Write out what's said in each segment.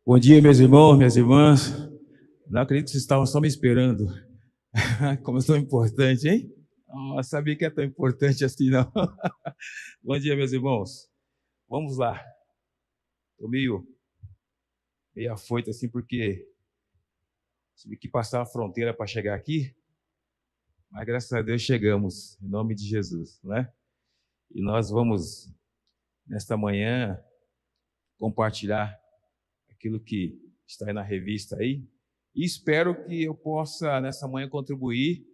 Bom dia, meus irmãos, minhas irmãs. Não acredito que vocês estavam só me esperando. Como eu sou importante, hein? Não sabia que é tão importante assim, não. Bom dia, meus irmãos. Vamos lá. Estou meio afoito assim, porque tive que passar a fronteira para chegar aqui, mas graças a Deus chegamos, em nome de Jesus, né? E nós vamos, nesta manhã, compartilhar aquilo que está aí na revista aí, e espero que eu possa, nessa manhã, contribuir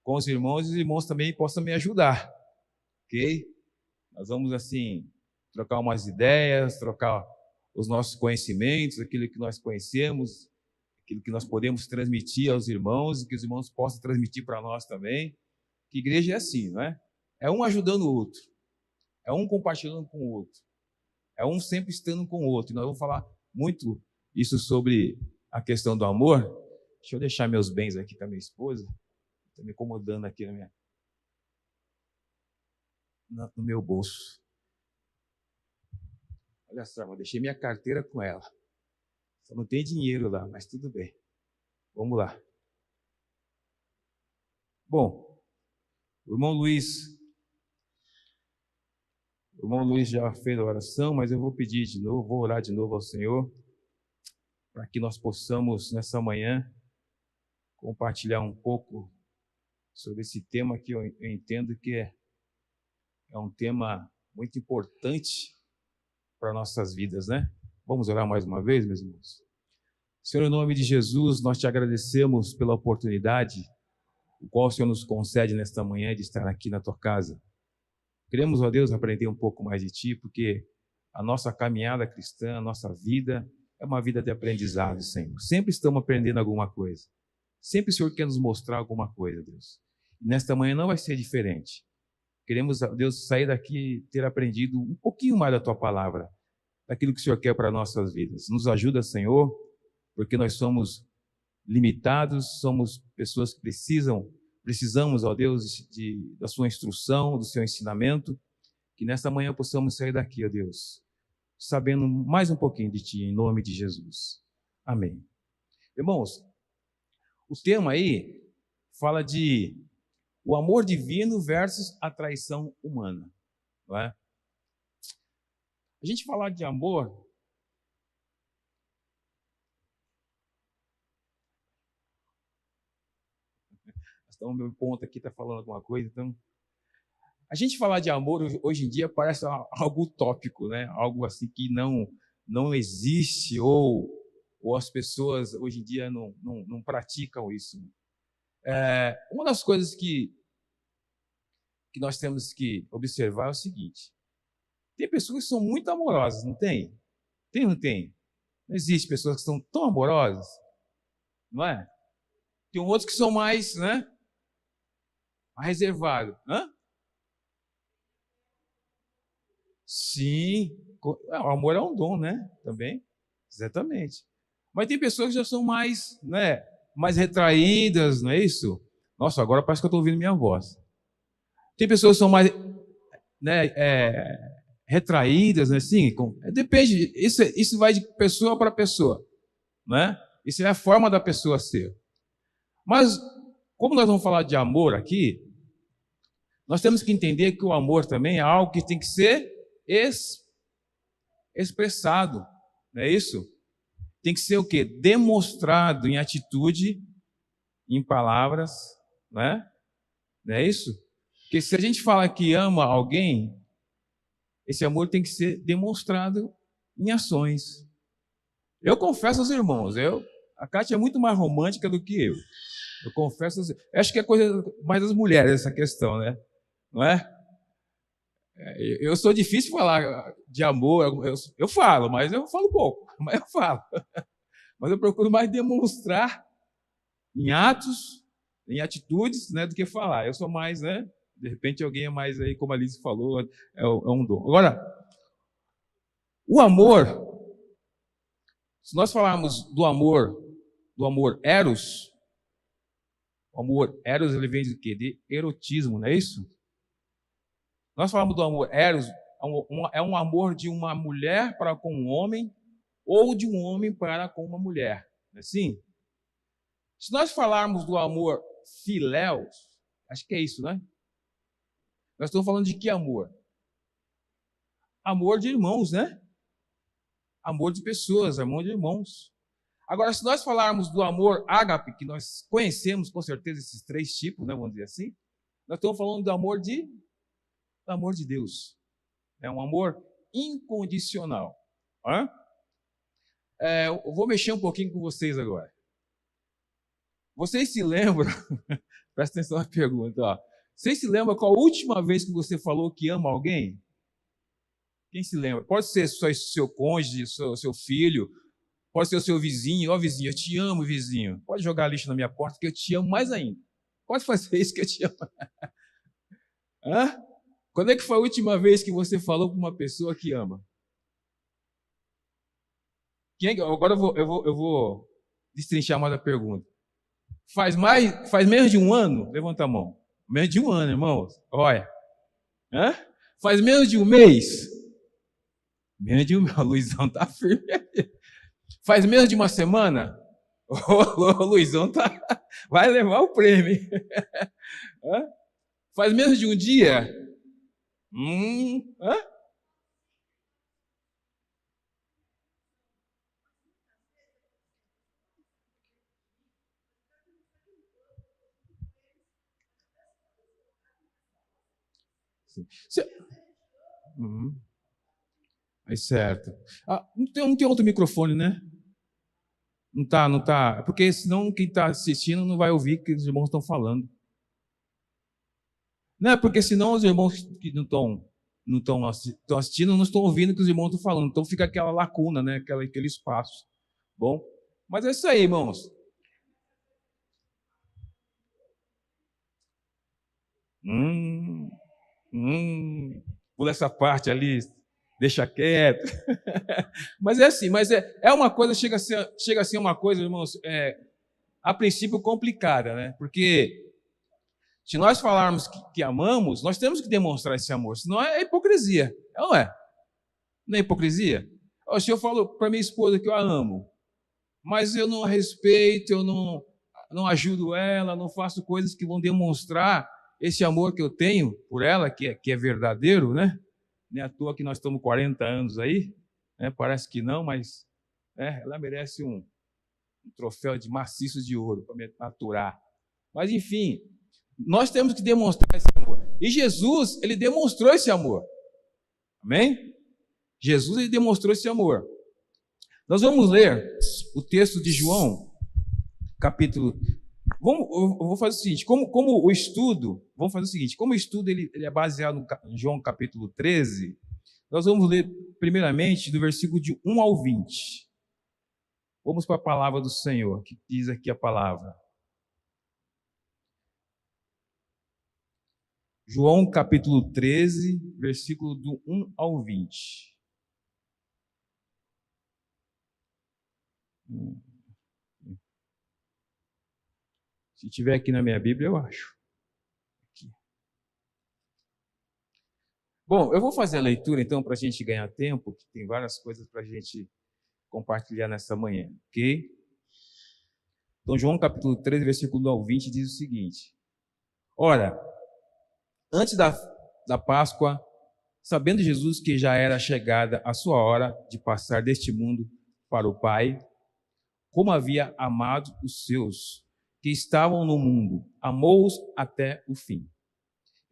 com os irmãos, e os irmãos também possam me ajudar, ok? Nós vamos, assim, trocar umas ideias, trocar os nossos conhecimentos, aquilo que nós conhecemos, aquilo que nós podemos transmitir aos irmãos, e que os irmãos possam transmitir para nós também, que igreja é assim, não é? É um ajudando o outro, é um compartilhando com o outro, é um sempre estando com o outro, e nós vamos falar muito isso sobre a questão do amor. Deixa eu deixar meus bens aqui com a minha esposa. Está me incomodando aqui no meu bolso. Olha só, eu deixei minha carteira com ela. Só não tem dinheiro lá, mas tudo bem. Vamos lá. Bom, o irmão Luiz já fez a oração, mas eu vou pedir de novo, vou orar de novo ao Senhor, para que nós possamos, nessa manhã, compartilhar um pouco sobre esse tema que eu entendo que é um tema muito importante para nossas vidas, né? Vamos orar mais uma vez, meus irmãos? Senhor, em nome de Jesus, nós te agradecemos pela oportunidade o qual o Senhor nos concede nesta manhã de estar aqui na tua casa. Queremos, ó Deus, aprender um pouco mais de ti, porque a nossa caminhada cristã, a nossa vida, é uma vida de aprendizado, Senhor. Sempre estamos aprendendo alguma coisa. Sempre o Senhor quer nos mostrar alguma coisa, Deus. E nesta manhã não vai ser diferente. Queremos, Deus, sair daqui e ter aprendido um pouquinho mais da tua palavra, daquilo que o Senhor quer para nossas vidas. Nos ajuda, Senhor, porque nós somos limitados, somos pessoas que precisamos, ó Deus, da sua instrução, do seu ensinamento, que nesta manhã possamos sair daqui, ó Deus, sabendo mais um pouquinho de ti, em nome de Jesus. Amém. Irmãos, o tema aí fala de o amor divino versus a traição humana, não é? A gente falar de amor, então o meu ponto aqui está falando alguma coisa, então a gente falar de amor hoje em dia parece algo utópico, né? Algo assim que não existe, ou as pessoas hoje em dia não praticam isso. Uma das coisas que nós temos que observar é o seguinte: tem pessoas que são muito amorosas, não tem? Tem ou não tem? Não existe pessoas que são tão amorosas, não é? Tem outros que são mais, né? Mais reservados. Hã? Sim, o amor é um dom, né? Também, exatamente. Mas tem pessoas que já são mais, né? Mais retraídas, não é isso? Nossa, agora parece que eu estou ouvindo minha voz. Tem pessoas que são mais, né? Retraídas, né? Sim, depende. Isso vai de pessoa para pessoa, né? Isso é a forma da pessoa ser. Mas como nós vamos falar de amor aqui, nós temos que entender que o amor também é algo que tem que ser expressado, não é isso? Tem que ser o quê? Demonstrado em atitude, em palavras, né? Não é isso? Porque se a gente fala que ama alguém, esse amor tem que ser demonstrado em ações. Eu confesso aos irmãos, a Kátia é muito mais romântica do que eu. Eu confesso, acho que é coisa mais das mulheres essa questão, né? Não é? Eu sou difícil falar de amor, eu falo, mas eu falo pouco, mas eu falo. Mas eu procuro mais demonstrar em atos, em atitudes, né, do que falar. Eu sou mais, né? De repente alguém é mais aí, como a Alice falou, é um dom. Agora, o amor, se nós falarmos do amor eros, o amor eros ele vem de quê? De erotismo, não é isso? Nós falamos do amor eros, é um amor de uma mulher para com um homem, ou de um homem para com uma mulher. Não é assim? Se nós falarmos do amor filéus, acho que é isso, né? Nós estamos falando de que amor? Amor de irmãos, né? Amor de pessoas, amor de irmãos. Agora, se nós falarmos do amor ágape, que nós conhecemos com certeza esses três tipos, né, vamos dizer assim, nós estamos falando do amor de Deus. É um amor incondicional. Eu vou mexer um pouquinho com vocês agora. Vocês se lembram? Presta atenção na pergunta. Ó. Vocês se lembram qual a última vez que você falou que ama alguém? Quem se lembra? Pode ser seu cônjuge, seu filho, pode ser o seu vizinho. Ó, vizinho, eu te amo, vizinho. Pode jogar lixo na minha porta que eu te amo mais ainda. Pode fazer isso que eu te amo. Quando é que foi a última vez que você falou com uma pessoa que ama? Agora eu vou destrinchar mais a pergunta. Faz menos de um ano? Levanta a mão. Menos de um ano, irmãos. Olha. Faz menos de um mês? Menos de um mês. O Luizão tá firme. Faz menos de uma semana? O Luizão vai levar o prêmio. Faz menos de um dia? É certo. Não tem outro microfone, né? Não tá. Porque senão quem está assistindo não vai ouvir o que os irmãos estão falando. Não é porque senão os irmãos que não estão assistindo não estão ouvindo o que os irmãos estão falando. Então fica aquela lacuna, né? Aquele espaço. Bom, mas é isso aí, irmãos. Pula essa parte ali, deixa quieto. Mas é assim, é uma coisa, chega a ser uma coisa, irmãos, a princípio complicada, né? Porque se nós falarmos que amamos, nós temos que demonstrar esse amor, senão é hipocrisia, não é? Não é hipocrisia? Se eu falo para minha esposa que eu a amo, mas eu não a respeito, eu não ajudo ela, não faço coisas que vão demonstrar esse amor que eu tenho por ela, que é verdadeiro, né? Não é à toa que nós estamos 40 anos aí, né? Parece que não, mas ela merece um troféu de maciço de ouro para me aturar. Mas, enfim, nós temos que demonstrar esse amor. E Jesus, ele demonstrou esse amor. Amém? Jesus, ele demonstrou esse amor. Nós vamos ler o texto de João, capítulo... eu vou fazer o seguinte, como o estudo, vamos fazer o seguinte, como o estudo ele é baseado em João capítulo 13, nós vamos ler primeiramente do versículo de 1 ao 20. Vamos para a palavra do Senhor, que diz aqui a palavra. João capítulo 13, versículo do 1 ao 20. Se tiver aqui na minha Bíblia, eu acho. Aqui. Bom, eu vou fazer a leitura, então, para a gente ganhar tempo, que tem várias coisas para a gente compartilhar nessa manhã, ok? Então, João capítulo 13, versículo 1 ao 20, diz o seguinte. Ora, antes da Páscoa, sabendo Jesus que já era chegada a sua hora de passar deste mundo para o Pai, como havia amado os seus que estavam no mundo, amou-os até o fim.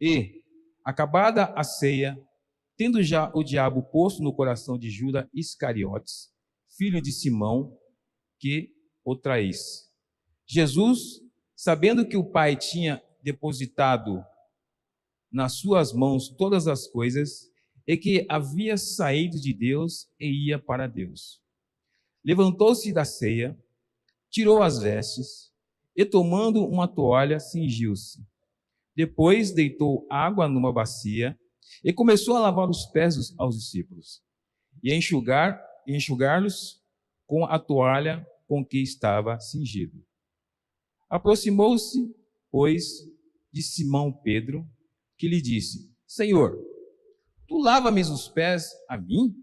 E, acabada a ceia, tendo já o diabo posto no coração de Judas Iscariotes, filho de Simão, que o traísse, Jesus, sabendo que o Pai tinha depositado nas suas mãos todas as coisas, e que havia saído de Deus e ia para Deus, levantou-se da ceia, tirou as vestes, e tomando uma toalha, cingiu-se. Depois deitou água numa bacia e começou a lavar os pés aos discípulos e a enxugar-los com a toalha com que estava cingido. Aproximou-se, pois, de Simão Pedro, que lhe disse: Senhor, tu lava-me os pés a mim?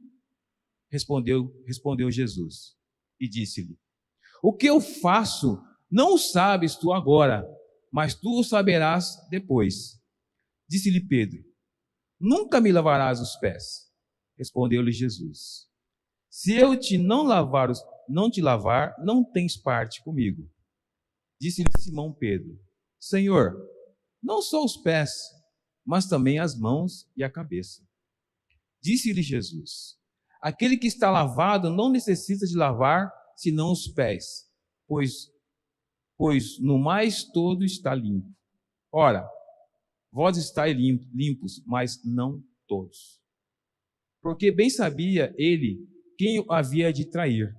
Respondeu Jesus e disse-lhe: o que eu faço não sabes tu agora, mas tu o saberás depois. Disse-lhe Pedro: nunca me lavarás os pés. Respondeu-lhe Jesus: se eu não te lavar, não tens parte comigo. Disse-lhe Simão Pedro: Senhor, não só os pés, mas também as mãos e a cabeça. Disse-lhe Jesus: aquele que está lavado não necessita de lavar, senão os pés, pois no mais todo está limpo. Ora, vós estáis limpos, mas não todos. Porque bem sabia ele quem o havia de trair.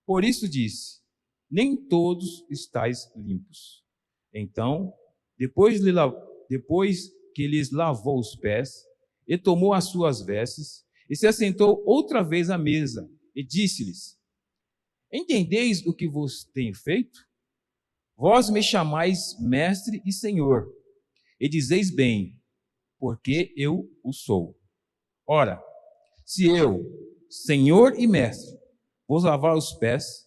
Por isso disse: nem todos estáis limpos. Então, depois que lhes lavou os pés, e tomou as suas vestes, e se assentou outra vez à mesa, e disse-lhes: entendeis o que vos tenho feito? Vós me chamais mestre e senhor, e dizeis bem, porque eu o sou. Ora, se eu, senhor e mestre, vos lavar os pés,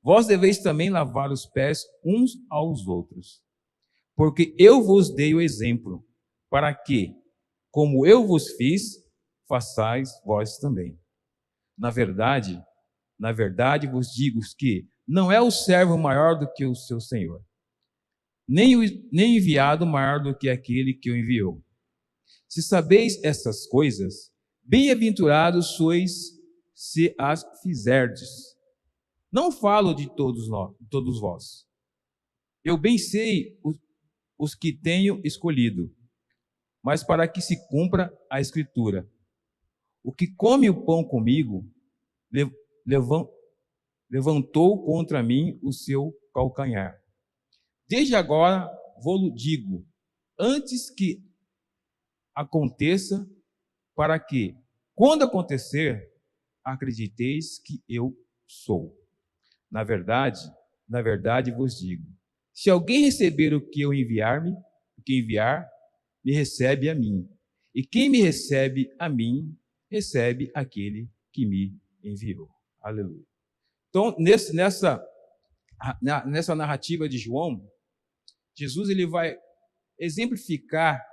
vós deveis também lavar os pés uns aos outros. Porque eu vos dei o exemplo, para que, como eu vos fiz, façais vós também. Na verdade vos digo que não é o servo maior do que o seu senhor, nem o enviado maior do que aquele que o enviou. Se sabeis essas coisas, bem-aventurados sois se as fizerdes. Não falo de todos vós. Eu bem sei os que tenho escolhido, mas para que se cumpra a Escritura. O que come o pão comigo, levantou contra mim o seu calcanhar. Desde agora vou-lo digo, antes que aconteça, para que, quando acontecer, acrediteis que eu sou. Na verdade vos digo, se alguém receber o que enviar, me recebe a mim. E quem me recebe a mim, recebe aquele que me enviou. Aleluia. Então, nessa narrativa de João, Jesus ele vai exemplificar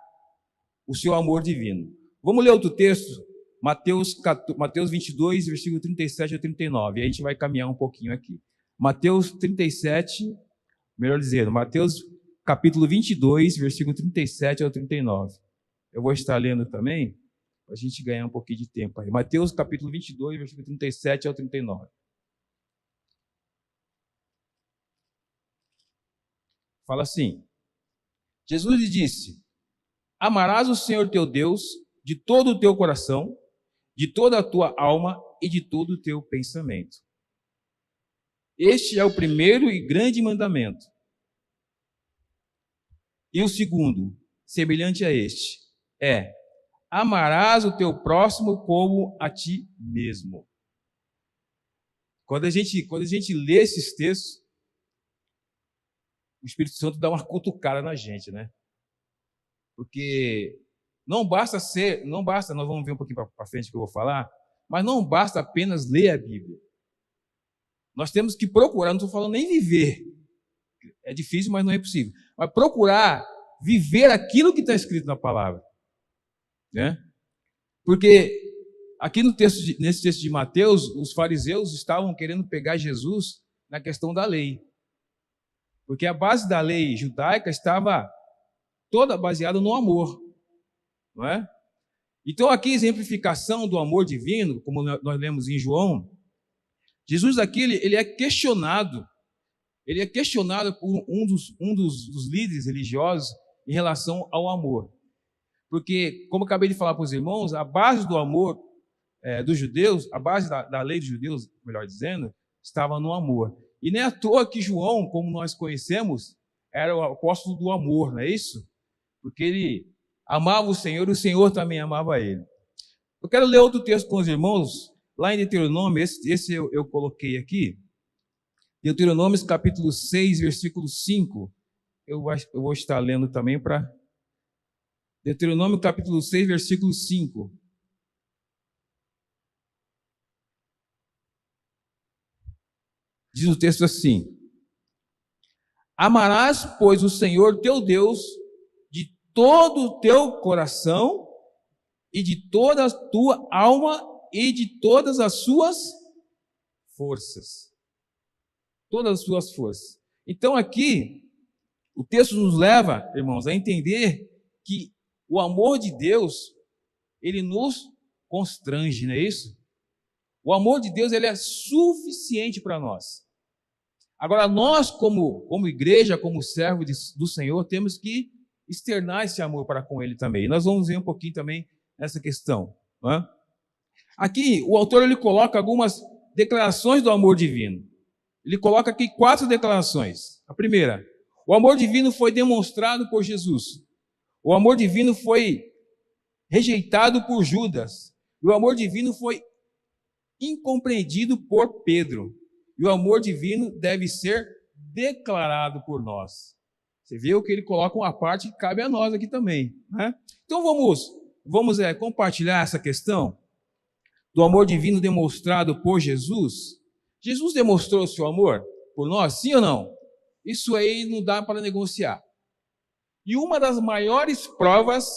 o seu amor divino. Vamos ler outro texto, Mateus 22, versículo 37 a 39. E a gente vai caminhar um pouquinho aqui. Mateus 37, melhor dizendo, Mateus capítulo 22, versículo 37 ao 39. Eu vou estar lendo também, para a gente ganhar um pouquinho de tempo aí. Mateus capítulo 22, versículo 37 ao 39. Fala assim: Jesus lhe disse: amarás o Senhor teu Deus de todo o teu coração, de toda a tua alma e de todo o teu pensamento. Este é o primeiro e grande mandamento. E o segundo, semelhante a este, é: amarás o teu próximo como a ti mesmo. Quando a gente lê esses textos, o Espírito Santo dá uma cutucada na gente, né? Porque não basta, nós vamos ver um pouquinho para frente que eu vou falar, mas não basta apenas ler a Bíblia. Nós temos que procurar, não estou falando nem viver, é difícil, mas não é impossível, mas procurar viver aquilo que está escrito na palavra, né? Porque aqui nesse texto de Mateus, os fariseus estavam querendo pegar Jesus na questão da lei, porque a base da lei judaica estava toda baseada no amor, não é? Então aqui exemplificação do amor divino, como nós lemos em João, Jesus aqui ele é questionado por um dos líderes religiosos em relação ao amor, porque como eu acabei de falar para os irmãos, a base do amor dos judeus, a base da lei dos judeus, melhor dizendo, estava no amor. E nem à toa que João, como nós conhecemos, era o apóstolo do amor, não é isso? Porque ele amava o Senhor e o Senhor também amava ele. Eu quero ler outro texto com os irmãos, lá em Deuteronômio, esse eu coloquei aqui. Deuteronômio capítulo 6, versículo 5. Eu vou estar lendo também para Deuteronômio capítulo 6, versículo 5. Diz o texto assim: amarás, pois, o Senhor teu Deus de todo o teu coração e de toda a tua alma e de todas as suas forças. Todas as suas forças. Então aqui, o texto nos leva, irmãos, a entender que o amor de Deus, ele nos constrange, não é isso? O amor de Deus, ele é suficiente para nós. Agora, nós, como igreja, como servo do Senhor, temos que externar esse amor para com Ele também. E nós vamos ver um pouquinho também nessa questão. Não é? Aqui, o autor ele coloca algumas declarações do amor divino. Ele coloca aqui 4 declarações. A primeira: o amor divino foi demonstrado por Jesus. O amor divino foi rejeitado por Judas. E o amor divino foi incompreendido por Pedro. E o amor divino deve ser declarado por nós. Você viu que ele coloca uma parte que cabe a nós aqui também, né? Então vamos compartilhar essa questão do amor divino demonstrado por Jesus. Jesus demonstrou o seu amor por nós, sim ou não? Isso aí não dá para negociar. E uma das maiores provas,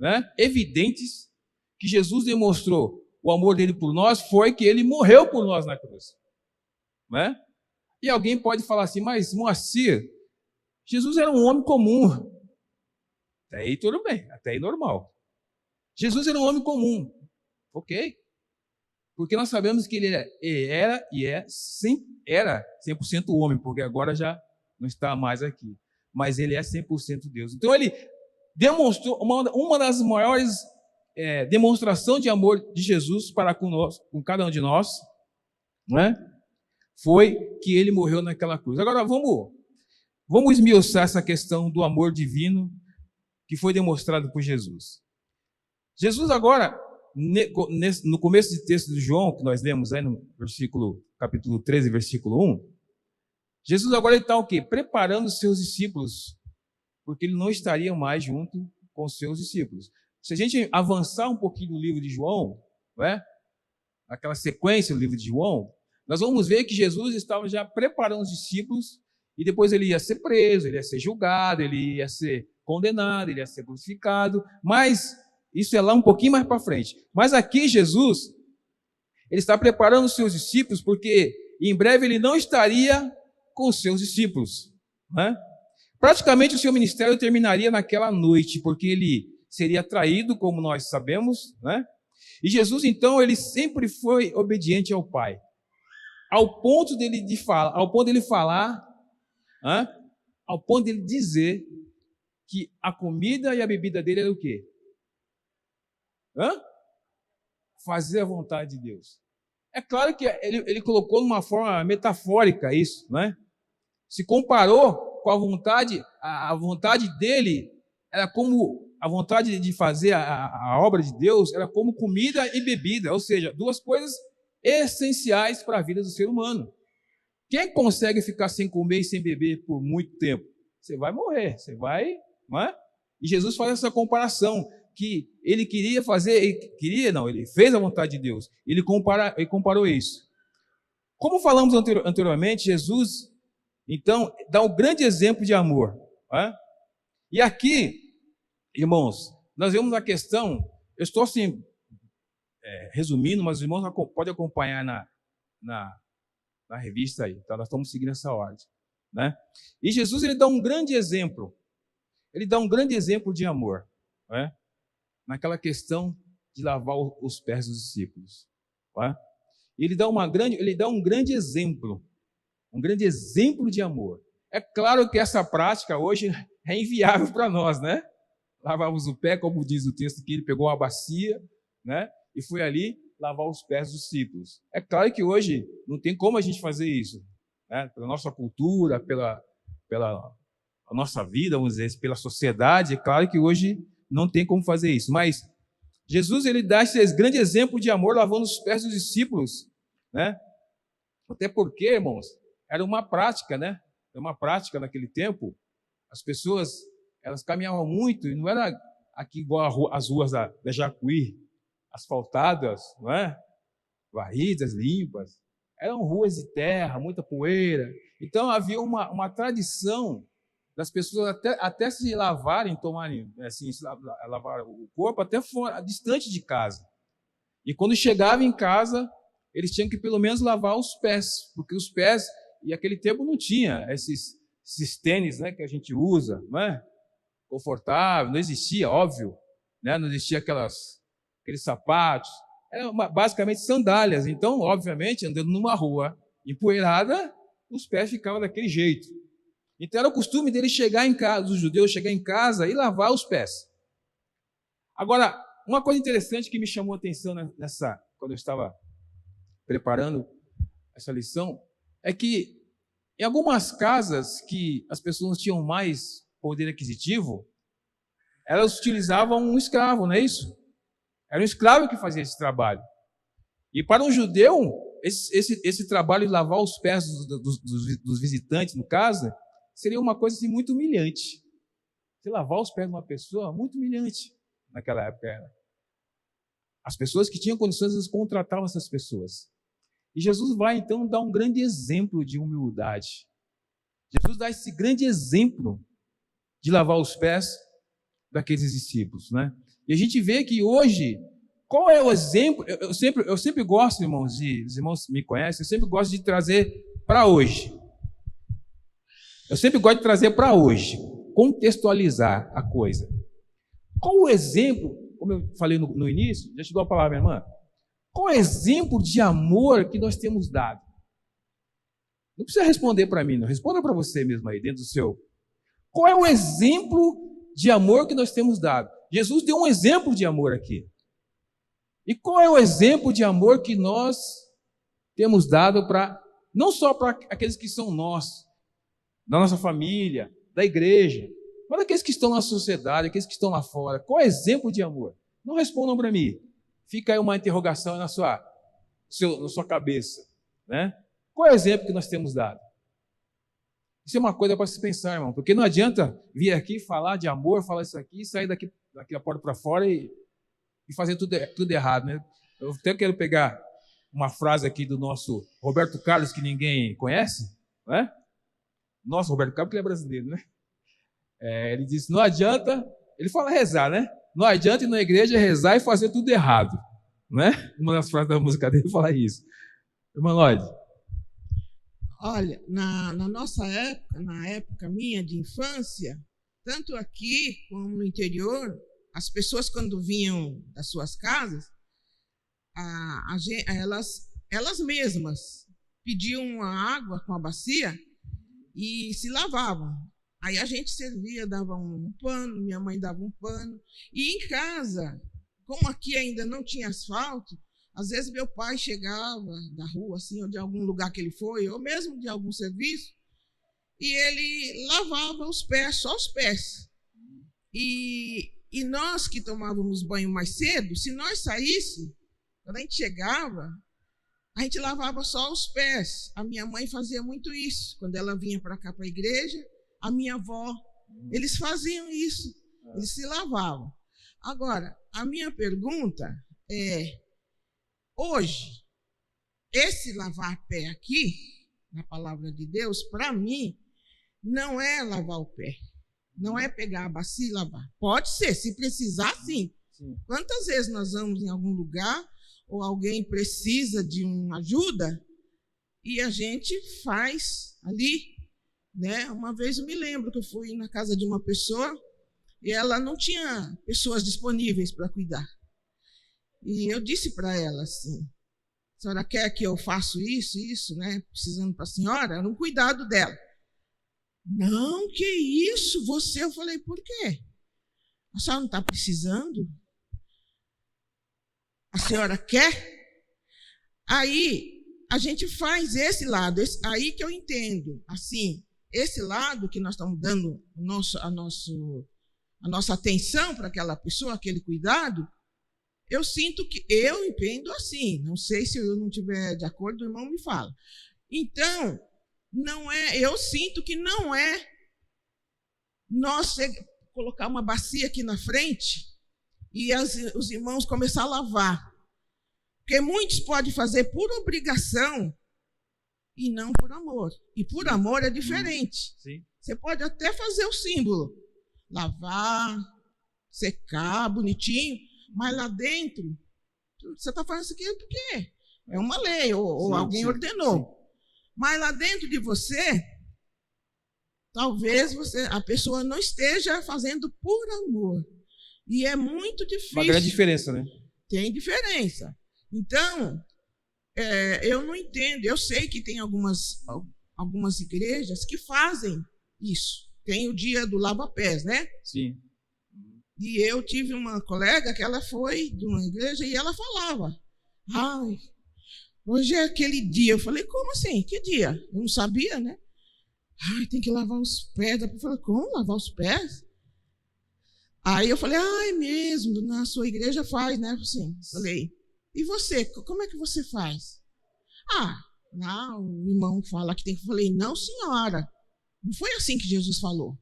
né, evidentes que Jesus demonstrou o amor dele por nós foi que ele morreu por nós na cruz. Né? E alguém pode falar assim: mas Moacir, Jesus era um homem comum. Até aí tudo bem, até aí normal. Jesus era um homem comum, ok? Porque nós sabemos que ele era 100% homem, porque agora já não está mais aqui. Mas ele é 100% Deus. Então ele demonstrou uma das maiores demonstrações de amor de Jesus para com cada um de nós, né? Foi que ele morreu naquela cruz. Agora vamos esmiuçar essa questão do amor divino que foi demonstrado por Jesus. Jesus agora, no começo do texto de João, que nós lemos aí no capítulo 13, versículo 1, Jesus agora está o quê? Preparando os seus discípulos, porque ele não estaria mais junto com os seus discípulos. Se a gente avançar um pouquinho no livro de João, né, aquela sequência do livro de João, nós vamos ver que Jesus estava já preparando os discípulos e depois ele ia ser preso, ele ia ser julgado, ele ia ser condenado, ele ia ser crucificado, mas isso é lá um pouquinho mais para frente. Mas aqui Jesus, ele está preparando os seus discípulos porque em breve ele não estaria com os seus discípulos, né? Praticamente o seu ministério terminaria naquela noite, porque ele seria traído, como nós sabemos, né? E Jesus, então, ele sempre foi obediente ao Pai, ao ponto dele falar, né? Ao ponto dele dizer que a comida e a bebida dele era o quê? Fazer a vontade de Deus. É claro que ele colocou de uma forma metafórica isso, né? Se comparou com a vontade dele era como a vontade de fazer a obra de Deus era como comida e bebida, ou seja, duas coisas essenciais para a vida do ser humano. Quem consegue ficar sem comer e sem beber por muito tempo? Você vai morrer, não é? E Jesus faz essa comparação, que ele queria fazer, ele fez a vontade de Deus, ele comparou isso. Como falamos anteriormente, Jesus, então, dá um grande exemplo de amor. Né? E aqui, irmãos, nós vemos a questão, eu estou assim, resumindo, mas os irmãos podem acompanhar na revista aí, tá? Nós estamos seguindo essa ordem. Né? E Jesus, ele dá um grande exemplo, de amor, né? Naquela questão de lavar os pés dos discípulos. Né? Ele dá um grande exemplo de amor. É claro que essa prática hoje é inviável para nós, né? Lavávamos o pé, como diz o texto aqui, ele pegou uma bacia, né? E foi ali lavar os pés dos discípulos. É claro que hoje não tem como a gente fazer isso, né? Pela nossa cultura, pela nossa vida, vamos dizer, pela sociedade, é claro que hoje não tem como fazer isso. Mas Jesus, ele dá esse grande exemplo de amor lavando os pés dos discípulos, né? Até porque, irmãos, era uma prática, né? Era uma prática naquele tempo. As pessoas, elas caminhavam muito, e não era aqui igual as ruas da Jacuí, asfaltadas, não é? Varridas, limpas. Eram ruas de terra, muita poeira. Então havia uma tradição das pessoas até se lavarem, tomarem, assim, lavar o corpo até fora, distante de casa. E quando chegava em casa, eles tinham que pelo menos lavar os pés, porque os pés, e aquele tempo não tinha esses tênis, né, que a gente usa, não é? Confortável, não existia, óbvio, né? Não existia aqueles sapatos, eram basicamente sandálias. Então, obviamente, andando numa rua empoeirada, os pés ficavam daquele jeito. Então era o costume deles chegar em casa, dos judeus chegar em casa e lavar os pés. Agora, uma coisa interessante que me chamou a atenção quando eu estava preparando essa lição, é que em algumas casas que as pessoas não tinham mais poder aquisitivo, elas utilizavam um escravo, não é isso? Era um escravo que fazia esse trabalho. E para um judeu, esse trabalho de lavar os pés dos visitantes, no caso, seria uma coisa assim, muito humilhante. Você lavar os pés de uma pessoa, muito humilhante naquela época era. As pessoas que tinham condições, eles contratavam essas pessoas. E Jesus vai, então, dar um grande exemplo de humildade. Jesus dá esse grande exemplo de lavar os pés daqueles discípulos, né? E a gente vê que hoje, qual é o exemplo? Eu sempre gosto, irmãos, os irmãos me conhecem, eu sempre gosto de trazer para hoje. Eu sempre gosto de trazer para hoje, contextualizar a coisa. Qual o exemplo, como eu falei no início, já te dou a palavra, minha irmã, qual é o exemplo de amor que nós temos dado? Não precisa responder para mim, não. Responda para você mesmo aí, dentro do seu. Qual é o exemplo de amor que nós temos dado? Jesus deu um exemplo de amor aqui. E qual é o exemplo de amor que nós temos dado não só para aqueles que são nós, da nossa família, da igreja, mas aqueles que estão na sociedade, aqueles que estão lá fora? Qual é o exemplo de amor? Não respondam para mim. Fica aí uma interrogação na sua cabeça, né? Qual é o exemplo que nós temos dado? Isso é uma coisa para se pensar, irmão, porque não adianta vir aqui falar de amor, falar isso aqui, e sair daqui da porta para fora e fazer tudo errado, né? Eu até quero pegar uma frase aqui do nosso Roberto Carlos, que ninguém conhece, né? Nosso Roberto Carlos, que ele é brasileiro, né? Ele disse, não adianta, ele fala rezar, né? Não adianta ir na igreja rezar e fazer tudo errado, né? Uma das frases da música dele fala isso. Irmã Lloyd. Olha, na nossa época, na época minha de infância, tanto aqui como no interior, as pessoas quando vinham das suas casas, elas mesmas pediam a água com a bacia e se lavavam. Aí a gente servia, dava um pano, minha mãe dava um pano. E em casa, como aqui ainda não tinha asfalto, às vezes meu pai chegava da rua, assim, ou de algum lugar que ele foi, ou mesmo de algum serviço, e ele lavava os pés, só os pés. E nós que tomávamos banho mais cedo, se nós saíssemos, quando a gente chegava, a gente lavava só os pés. A minha mãe fazia muito isso. Quando ela vinha para cá, para a igreja, a minha avó, eles faziam isso, eles se lavavam. Agora, a minha pergunta é, hoje, esse lavar pé aqui, na palavra de Deus, para mim, não é lavar o pé. Não é pegar a bacia e lavar. Pode ser, se precisar, sim. Quantas vezes nós vamos em algum lugar ou alguém precisa de uma ajuda e a gente faz ali, né? Uma vez eu me lembro que eu fui na casa de uma pessoa e ela não tinha pessoas disponíveis para cuidar. E eu disse para ela assim, a senhora quer que eu faça isso, né? Precisando para a senhora, era um cuidado dela. Não, que isso, você? Eu falei, por quê? A senhora não está precisando? A senhora quer? Aí a gente faz esse lado, aí que eu entendo, assim, esse lado que nós estamos dando a nossa atenção para aquela pessoa, aquele cuidado, eu sinto que eu entendo assim. Não sei se eu não estiver de acordo, o irmão me fala. Então, não é, eu sinto que não é nós colocar uma bacia aqui na frente e os irmãos começar a lavar. Porque muitos podem fazer por obrigação e não por amor. E por amor é diferente. Sim. Você pode até fazer o símbolo, lavar, secar, bonitinho, mas lá dentro, você está fazendo isso aqui porque é uma lei, ou alguém ordenou. Sim. Mas lá dentro de você, talvez a pessoa não esteja fazendo por amor. E é muito difícil. Uma grande diferença, né? Tem diferença. Então, eu não entendo. Eu sei que tem algumas igrejas que fazem isso. Tem o dia do lava-pés, né? Sim. E eu tive uma colega que ela foi de uma igreja e ela falava: ai, hoje é aquele dia. Eu falei: como assim? Que dia? Eu não sabia, né? Ai, tem que lavar os pés. Eu falei: como lavar os pés? Aí eu falei: ai, mesmo, na sua igreja faz, né? Assim, falei: e você, como é que você faz? Lá o irmão fala que tem que. Falei: não, senhora, não foi assim que Jesus falou.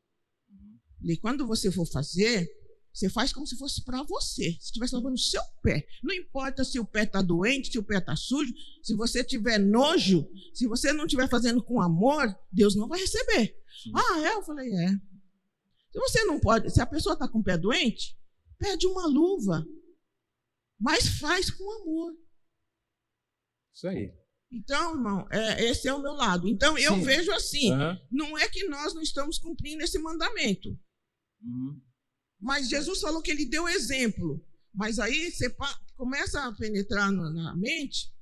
Falei: quando você for fazer, você faz como se fosse para você, se estivesse lavando o seu pé. Não importa se o pé está doente, se o pé está sujo, se você tiver nojo, se você não estiver fazendo com amor, Deus não vai receber. Sim. Eu falei: se você não pode, se a pessoa está com o pé doente, pede uma luva, mas faz com amor. Isso aí. Então, irmão, esse é o meu lado. Então, eu vejo assim, não é que nós não estamos cumprindo esse mandamento. Mas Jesus falou que ele deu exemplo. Mas aí você começa a penetrar na mente,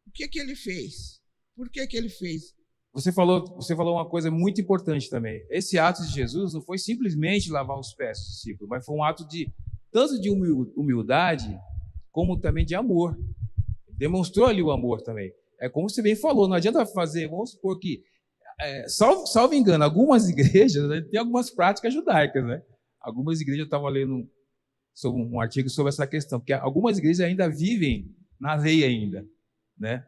o que ele fez? Por que ele fez? Você falou uma coisa muito importante também. Esse ato de Jesus não foi simplesmente lavar os pés dos discípulos, mas foi um ato tanto de humildade, como também de amor. Demonstrou ali o amor também. É como você bem falou, não adianta fazer, vamos supor que, salvo engano, algumas igrejas, né, tem algumas práticas judaicas, né? Algumas igrejas, eu estava lendo sobre um artigo sobre essa questão, porque algumas igrejas ainda vivem na lei ainda, né?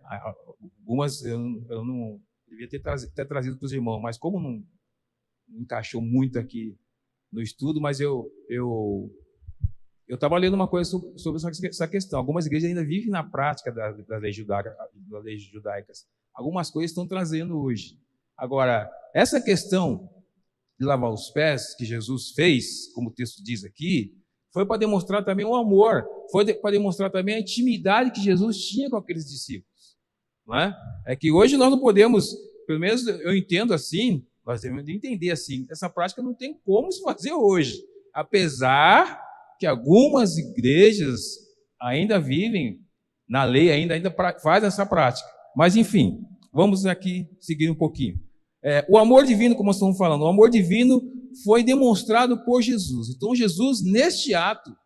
Algumas eu não devia ter trazido para os irmãos, mas como não encaixou muito aqui no estudo, mas eu estava lendo uma coisa sobre essa questão. Algumas igrejas ainda vivem na prática das leis judaicas. Algumas coisas estão trazendo hoje. Agora, essa questão de lavar os pés que Jesus fez, como o texto diz aqui, foi para demonstrar também o amor, foi para demonstrar também a intimidade que Jesus tinha com aqueles discípulos. Não é? É que hoje nós não podemos, pelo menos eu entendo assim, nós devemos entender assim, essa prática não tem como se fazer hoje, apesar que algumas igrejas ainda vivem na lei, ainda fazem essa prática. Mas, enfim, vamos aqui seguir um pouquinho. O amor divino, como nós estamos falando, o amor divino foi demonstrado por Jesus. Então, Jesus, neste ato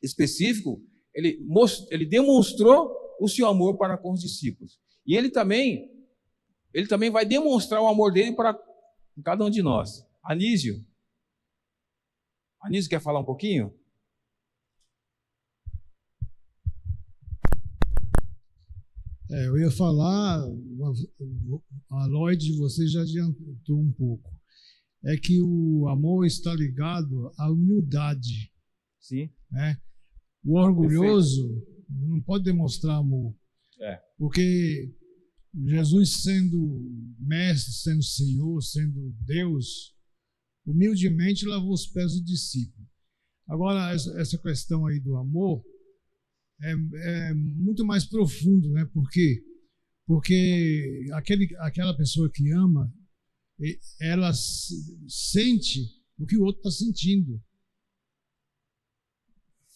específico, ele demonstrou o seu amor para com os discípulos. E ele também vai demonstrar o amor dele para cada um de nós. Anísio quer falar um pouquinho? Eu ia falar, a Lloyd, você já adiantou um pouco. É que o amor está ligado à humildade. Sim. Né? O orgulhoso não pode demonstrar amor. Porque Jesus, sendo mestre, sendo Senhor, sendo Deus, humildemente lavou os pés do discípulo. Agora, essa questão aí do amor é muito mais profundo, né? Por quê? Porque aquela pessoa que ama, ela sente o que o outro está sentindo.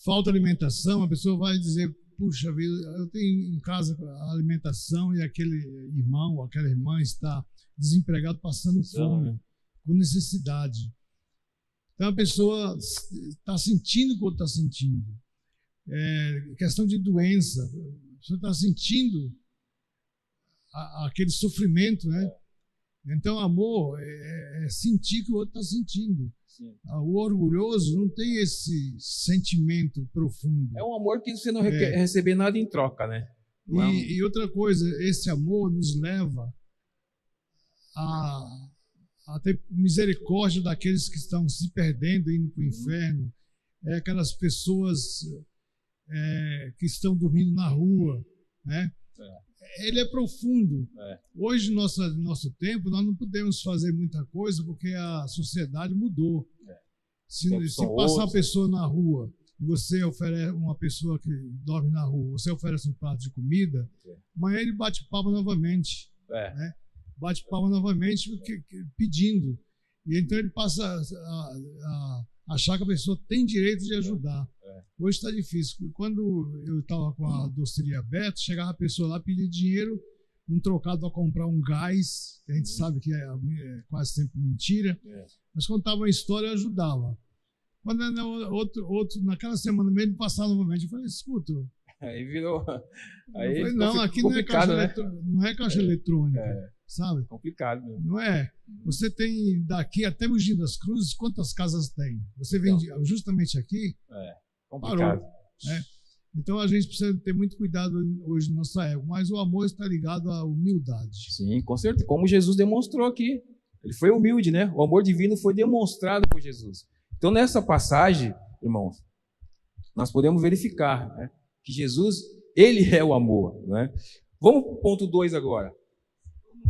Falta alimentação, a pessoa vai dizer: puxa vida, eu tenho em casa a alimentação e aquele irmão ou aquela irmã está desempregado, passando fome, com necessidade. Então a pessoa está sentindo o que o outro está sentindo. Questão de doença, a pessoa está sentindo aquele sofrimento, né? Então, amor é sentir o que o outro está sentindo. Sim. O orgulhoso não tem esse sentimento profundo. É um amor que você não quer receber nada em troca, né? E outra coisa, esse amor nos leva a ter misericórdia daqueles que estão se perdendo, indo para o inferno. Aquelas pessoas que estão dormindo na rua, né? Ele é profundo. É. Hoje, nosso tempo, nós não podemos fazer muita coisa porque a sociedade mudou. Se passar uma pessoa na rua e você oferece uma pessoa que dorme na rua, você oferece um prato de comida, amanhã ele bate palma novamente. Né? Bate palma novamente pedindo. E então ele passa a achar que a pessoa tem direito de ajudar. Hoje está difícil. Quando eu estava com a doceria aberta, chegava a pessoa lá pedir dinheiro, um trocado para comprar um gás, que a gente sabe que é quase sempre mentira, mas contava uma história e ajudava. Quando naquela semana mesmo, ele passava novamente, eu falei, escuta... Aí virou... Aí falei, não, aqui não é caixa, né? Não é caixa eletrônica, sabe? Complicado mesmo. Não é? Você tem daqui até Mogi das Cruzes, quantas casas tem? Você vende justamente aqui, complicado. Parou. Então a gente precisa ter muito cuidado hoje na nossa época, mas o amor está ligado à humildade. Sim, com certeza. Como Jesus demonstrou aqui. Ele foi humilde, né? O amor divino foi demonstrado por Jesus. Então nessa passagem, irmãos, nós podemos verificar, né, que Jesus, ele é o amor. Né? Vamos para o ponto 2 agora.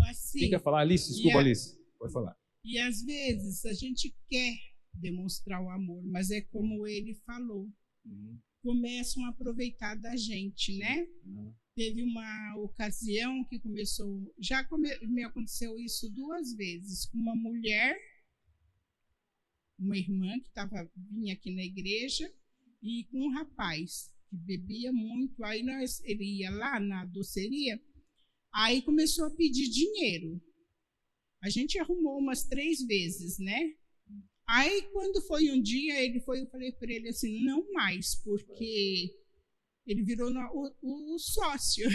Assim, quem quer falar? Alice? Desculpa, Alice. Pode falar. E às vezes a gente quer demonstrar o amor, mas é como ele falou. Começam a aproveitar da gente, né? Teve uma ocasião que me aconteceu isso 2 vezes, com uma mulher, uma irmã que vinha aqui na igreja, e com um rapaz que bebia muito. Aí ele ia lá na doceria, aí começou a pedir dinheiro. A gente arrumou umas 3 vezes, né? Aí, quando foi um dia, eu falei para ele assim, não mais, porque ele virou o sócio.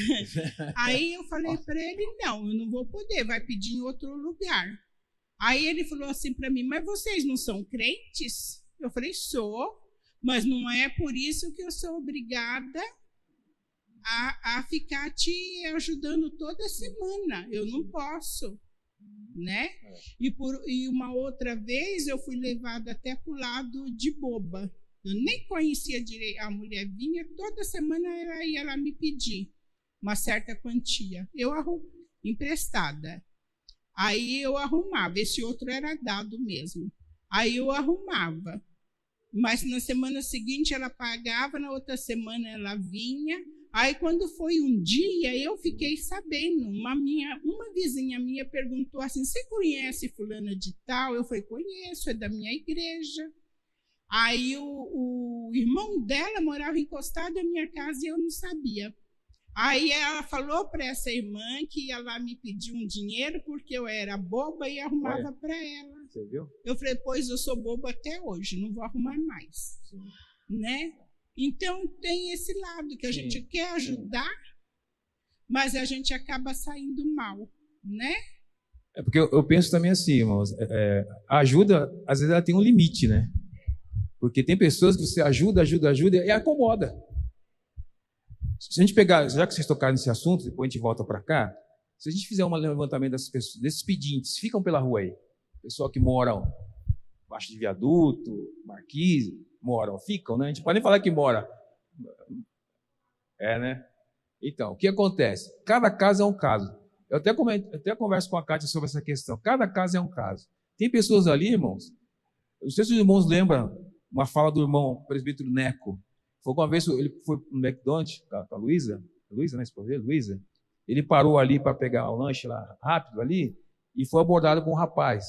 Aí eu falei para ele, não, eu não vou poder, vai pedir em outro lugar. Aí ele falou assim para mim, mas vocês não são crentes? Eu falei, sou, mas não é por isso que eu sou obrigada a ficar te ajudando toda semana. Eu não posso. Né? E uma outra vez eu fui levada até para o lado de boba. Eu nem conhecia direito. A mulher vinha, toda semana ela ia lá me pedir uma certa quantia. Eu emprestada. Aí eu arrumava. Esse outro era dado mesmo. Aí eu arrumava. Mas na semana seguinte ela pagava, na outra semana ela vinha. Aí, quando foi um dia, eu fiquei sabendo, uma vizinha minha perguntou assim, você conhece fulana de tal? Eu falei, conheço, é da minha igreja. Aí, o irmão dela morava encostado à minha casa e eu não sabia. Aí, ela falou para essa irmã que ia lá me pedir um dinheiro porque eu era boba e arrumava para ela. Você viu? Eu falei, pois eu sou boba até hoje, não vou arrumar mais. Sim. Né? Então, tem esse lado que a gente quer ajudar, mas a gente acaba saindo mal, né? É porque eu penso também assim, irmãos, a ajuda, às vezes ela tem um limite, né? Porque tem pessoas que você ajuda e acomoda. Se a gente pegar, já que vocês tocaram nesse assunto, depois a gente volta para cá, se a gente fizer um levantamento dessas pessoas, desses pedintes, ficam pela rua aí, pessoal que moram embaixo de viaduto, marquise, ficam, né? A gente pode nem falar que mora. Né? Então, o que acontece? Cada caso é um caso. Eu até converso com a Kátia sobre essa questão. Cada caso é um caso. Tem pessoas ali, irmãos, não sei se os irmãos lembram uma fala do irmão presbítero Neco. Foi uma vez, ele foi no McDonald's com a Luísa, né, esposa dele, Luísa. Ele parou ali para pegar o lanche lá rápido ali e foi abordado por um rapaz.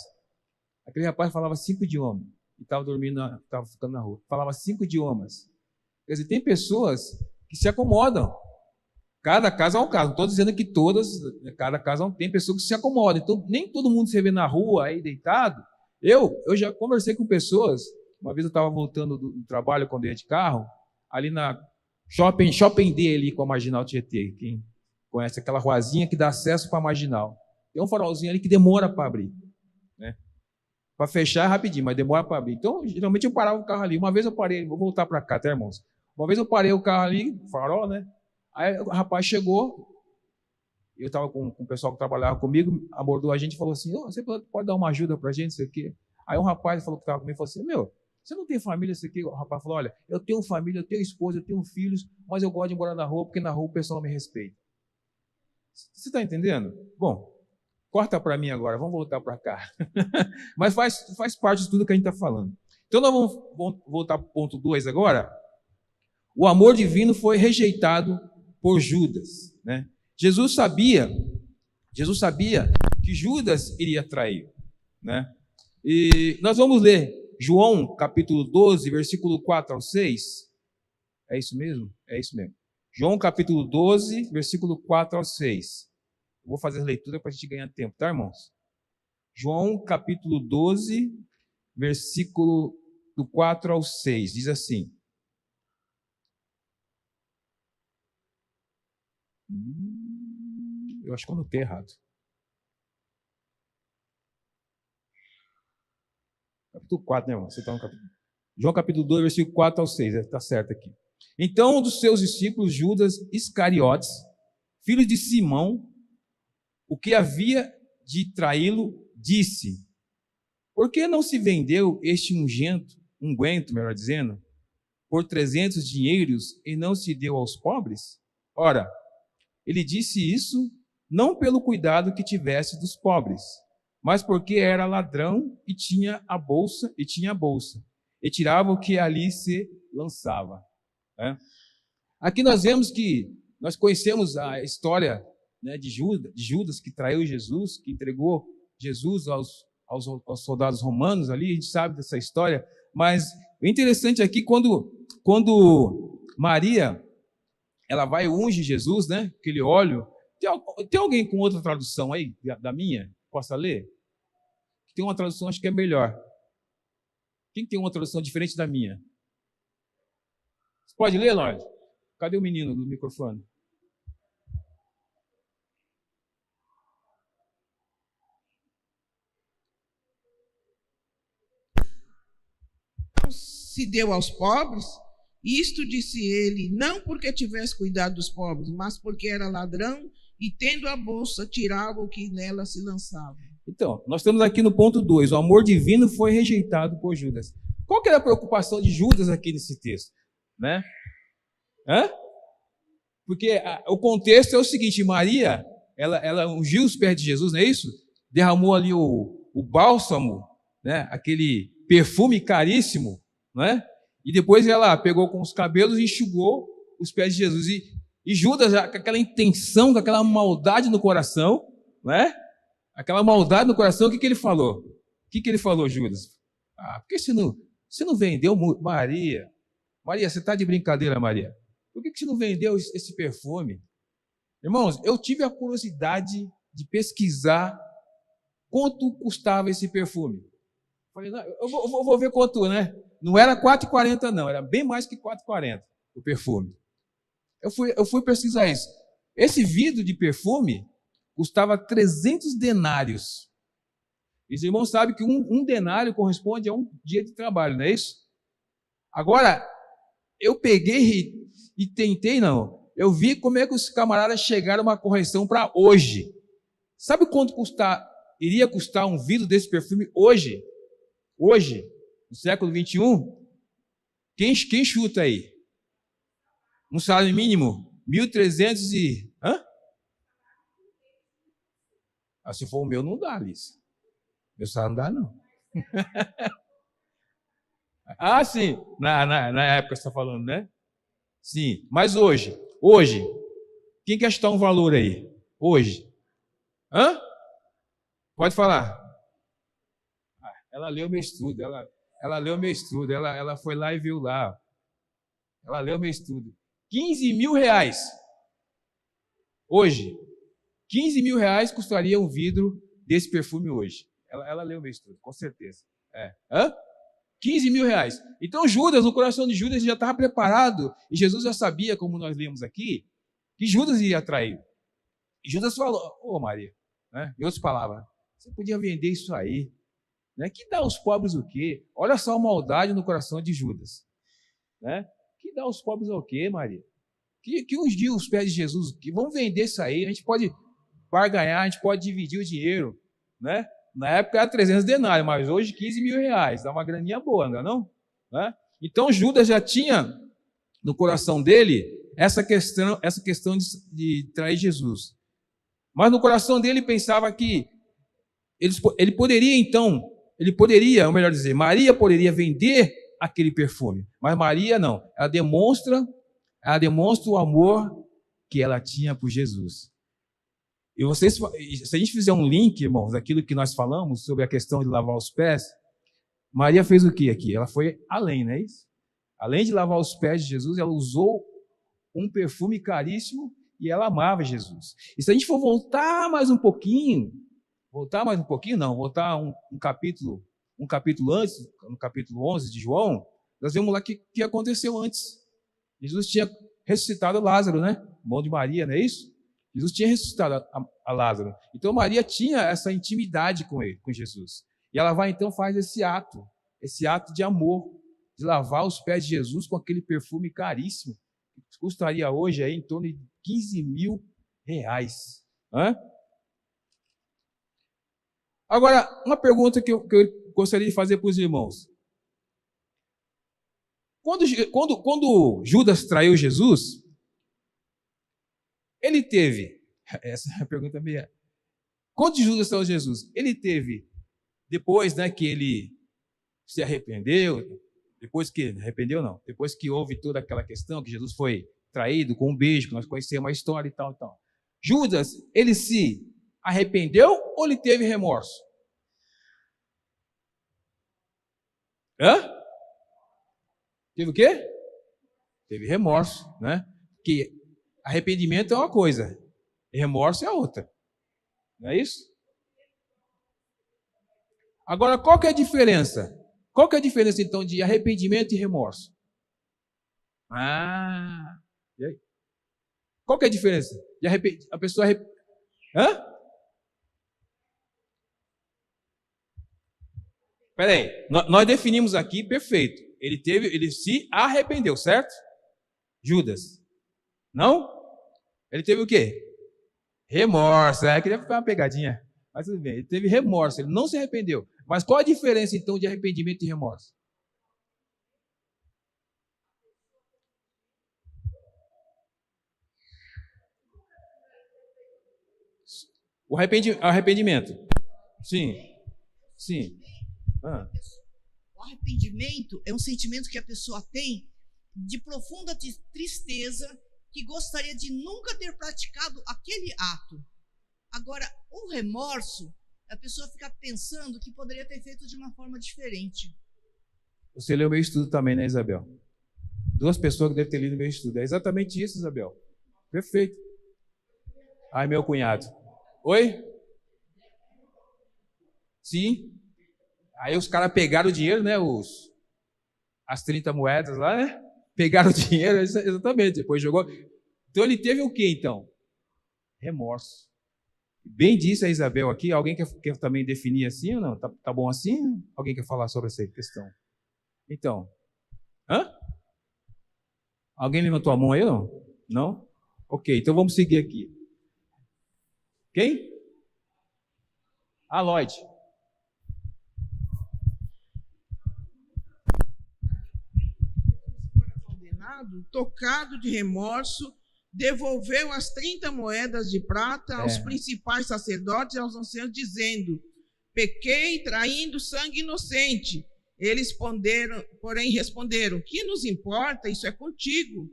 Aquele rapaz falava 5 idiomas. E estava ficando na rua. Falava 5 idiomas. Quer dizer, tem pessoas que se acomodam. Cada caso é um caso. Não estou dizendo que cada caso é um. Tem pessoas que se acomodam. Então, nem todo mundo se vê na rua aí deitado. Eu já conversei com pessoas. Uma vez eu estava voltando do trabalho quando eu ia de carro, ali na Shopping D, ali com a Marginal Tietê. Quem conhece aquela ruazinha que dá acesso para a Marginal. Tem um farolzinho ali que demora para abrir. Né? Para fechar é rapidinho, mas demora para abrir. Então, geralmente eu parava o carro ali. Uma vez eu parei, vou voltar para cá, tá, irmãos? Uma vez eu parei o carro ali, farol, né? Aí o rapaz chegou, eu estava com o pessoal que trabalhava comigo, abordou a gente e falou assim, você pode dar uma ajuda para a gente, isso aqui? Aí um rapaz falou que estava comigo, falou assim, você não tem família, isso aqui? O rapaz falou, olha, eu tenho família, eu tenho esposa, eu tenho filhos, mas eu gosto de morar na rua, porque na rua o pessoal me respeita. Você está entendendo? Bom, corta para mim agora, vamos voltar para cá. Mas faz parte de tudo que a gente está falando. Então, nós vamos voltar para o ponto 2 agora. O amor divino foi rejeitado por Judas, né? Jesus sabia que Judas iria trair, né? E nós vamos ler João, capítulo 12, versículo 4 ao 6. É isso mesmo? É isso mesmo. João, capítulo 12, versículo 4 ao 6. Vou fazer a leitura para a gente ganhar tempo, tá, irmãos? João, capítulo 12, versículo do 4 ao 6. Diz assim. Eu acho que eu anotei errado. Capítulo 4, né, irmão? Você está no capítulo... João capítulo 2, versículo 4 ao 6. Está certo aqui. Então, um dos seus discípulos, Judas Iscariotes, filho de Simão, o que havia de traí-lo, disse: por que não se vendeu este unguento, melhor dizendo, por 300 dinheiros e não se deu aos pobres? Ora, ele disse isso não pelo cuidado que tivesse dos pobres, mas porque era ladrão e tinha a bolsa, e tirava o que ali se lançava. Aqui nós vemos que nós conhecemos a história, né, de Judas, que traiu Jesus, que entregou Jesus aos soldados romanos ali. A gente sabe dessa história, mas o interessante aqui, quando Maria ela vai e unge Jesus, né, aquele óleo. Tem alguém com outra tradução aí da minha? Possa ler? Tem uma tradução, acho que é melhor. Quem tem uma tradução diferente da minha? Você pode ler, Lorde? Cadê o menino do microfone? Não se deu aos pobres, isto disse ele, não porque tivesse cuidado dos pobres, mas porque era ladrão e, tendo a bolsa, tirava o que nela se lançava. Então, nós estamos aqui no ponto 2. O amor divino foi rejeitado por Judas. Qual que era a preocupação de Judas aqui nesse texto? Né? Porque o contexto é o seguinte: Maria, ela ungiu os pés de Jesus, não é isso? Derramou ali o bálsamo, né? Aquele perfume caríssimo, né? E depois ela pegou com os cabelos e enxugou os pés de Jesus. E Judas, com aquela intenção, com aquela maldade no coração, né? Aquela maldade no coração, o que ele falou? O que ele falou, Judas? Por que você não vendeu, Maria? Maria, você está de brincadeira, Maria? Por que você não vendeu esse perfume? Irmãos, eu tive a curiosidade de pesquisar quanto custava esse perfume. Falei, não, eu vou ver quanto, né? Não era R$4,40 não, era bem mais que R$4,40 o perfume. Eu fui pesquisar isso. Esse vidro de perfume custava 300 denários. Os irmãos sabem que um denário corresponde a um dia de trabalho, não é isso? Agora, eu peguei e tentei, eu vi como é que os camaradas chegaram a uma correção para hoje. Sabe quanto iria custar um vidro desse perfume hoje? Hoje, no século 21? Quem chuta aí? Um salário mínimo? 1.300 e... se for o meu, não dá, Alice. Meu salário não dá, não. Sim. Na época você está falando, né? Sim. Mas hoje, quem quer chutar um valor aí? Hoje. Pode falar. Ela leu meu estudo. Ela leu meu estudo. Ela foi lá e viu lá. Ela leu meu estudo. R$15.000. Hoje. R$15.000 custaria um vidro desse perfume hoje. Ela leu meu estudo, com certeza. R$15.000. Então Judas, no coração de Judas, já estava preparado, e Jesus já sabia, como nós lemos aqui, que Judas iria trair. E Judas falou, Maria, né? Em outras palavras, você podia vender isso aí, né? Que dá aos pobres o quê? Olha só a maldade no coração de Judas, né? Que dá aos pobres o quê, Maria? Que ungiu os pés de Jesus, que vão vender isso aí, a gente pode barganhar, a gente pode dividir o dinheiro, né? Na época era 300 denários, mas hoje R$15.000, dá uma graninha boa, não é não? Né? Então Judas já tinha no coração dele essa questão de trair Jesus. Mas no coração dele pensava que ele poderia, ou melhor dizer, Maria poderia vender aquele perfume. Mas Maria não, ela demonstra o amor que ela tinha por Jesus. E vocês, se a gente fizer um link, irmãos, daquilo que nós falamos sobre a questão de lavar os pés, Maria fez o que aqui? Ela foi além, não é isso? Além de lavar os pés de Jesus, ela usou um perfume caríssimo e ela amava Jesus. E se a gente for voltar um capítulo antes, no capítulo 11 de João, nós vemos lá que aconteceu antes. Jesus tinha ressuscitado Lázaro, né? Irmão de Maria, não é isso? Jesus tinha ressuscitado a Lázaro. Então Maria tinha essa intimidade com ele, com Jesus. E ela vai então faz esse ato de amor, de lavar os pés de Jesus com aquele perfume caríssimo, que custaria hoje aí em torno de 15 mil reais. Agora, uma pergunta que eu gostaria de fazer para os irmãos. Quando Judas traiu Jesus, ele teve, essa é a pergunta meio. Quando Judas traiu Jesus, ele teve, depois, né, que ele se arrependeu, depois que houve toda aquela questão, que Jesus foi traído com um beijo, que nós conhecemos a história e tal, e tal. Judas, ele se arrependeu ou ele teve remorso? Teve o quê? Teve remorso, né? Que arrependimento é uma coisa, remorso é outra. Não é isso? Agora, qual que é a diferença? Qual que é a diferença, então, de arrependimento e remorso? E aí? Qual que é a diferença? A pessoa Espera aí, nós definimos aqui, perfeito. Ele se arrependeu, certo? Judas. Não? Ele teve o quê? Remorso. Queria ficar uma pegadinha. Mas tudo bem, ele teve remorso, ele não se arrependeu. Mas qual a diferença, então, de arrependimento e remorso? O arrependimento. Sim. O arrependimento é um sentimento que a pessoa tem de profunda tristeza, que gostaria de nunca ter praticado aquele ato. Agora, o remorso, a pessoa fica pensando que poderia ter feito de uma forma diferente. Você leu meu estudo também, né, Isabel? 2 pessoas que devem ter lido meu estudo. É exatamente isso, Isabel. Perfeito. Ai, meu cunhado. Oi? Sim. Aí os caras pegaram o dinheiro, né? As 30 moedas lá, né? Pegaram o dinheiro, exatamente. Depois jogou. Então ele teve o quê, então? Remorso. Bem disse a Isabel aqui. Alguém quer também definir assim ou não? Tá bom assim? Alguém quer falar sobre essa questão? Então. Alguém levantou a mão aí ou não? Não? Ok, então vamos seguir aqui. Quem? Lloyd. Condenado, tocado de remorso, devolveu as 30 moedas de prata aos principais sacerdotes e aos anciãos, dizendo: pequei traindo sangue inocente. Eles porém responderam: que nos importa? Isso é contigo.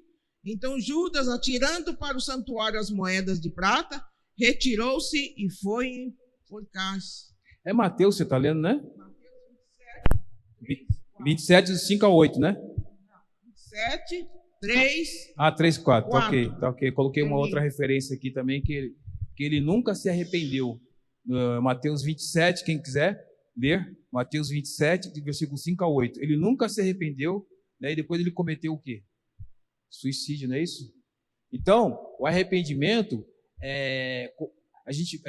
Então Judas, atirando para o santuário as moedas de prata, retirou-se e foi enforcar-se. É Mateus, você está lendo, né? Mateus 27, 5-8, né? 27, 3. 3, 4. Tá ok. Coloquei uma outra referência aqui também, que ele nunca se arrependeu. Mateus 27, quem quiser ler, Mateus 27, de versículo 5-8. Ele nunca se arrependeu, né? E depois ele cometeu o quê? Suicídio, não é isso? Então, o arrependimento, a gente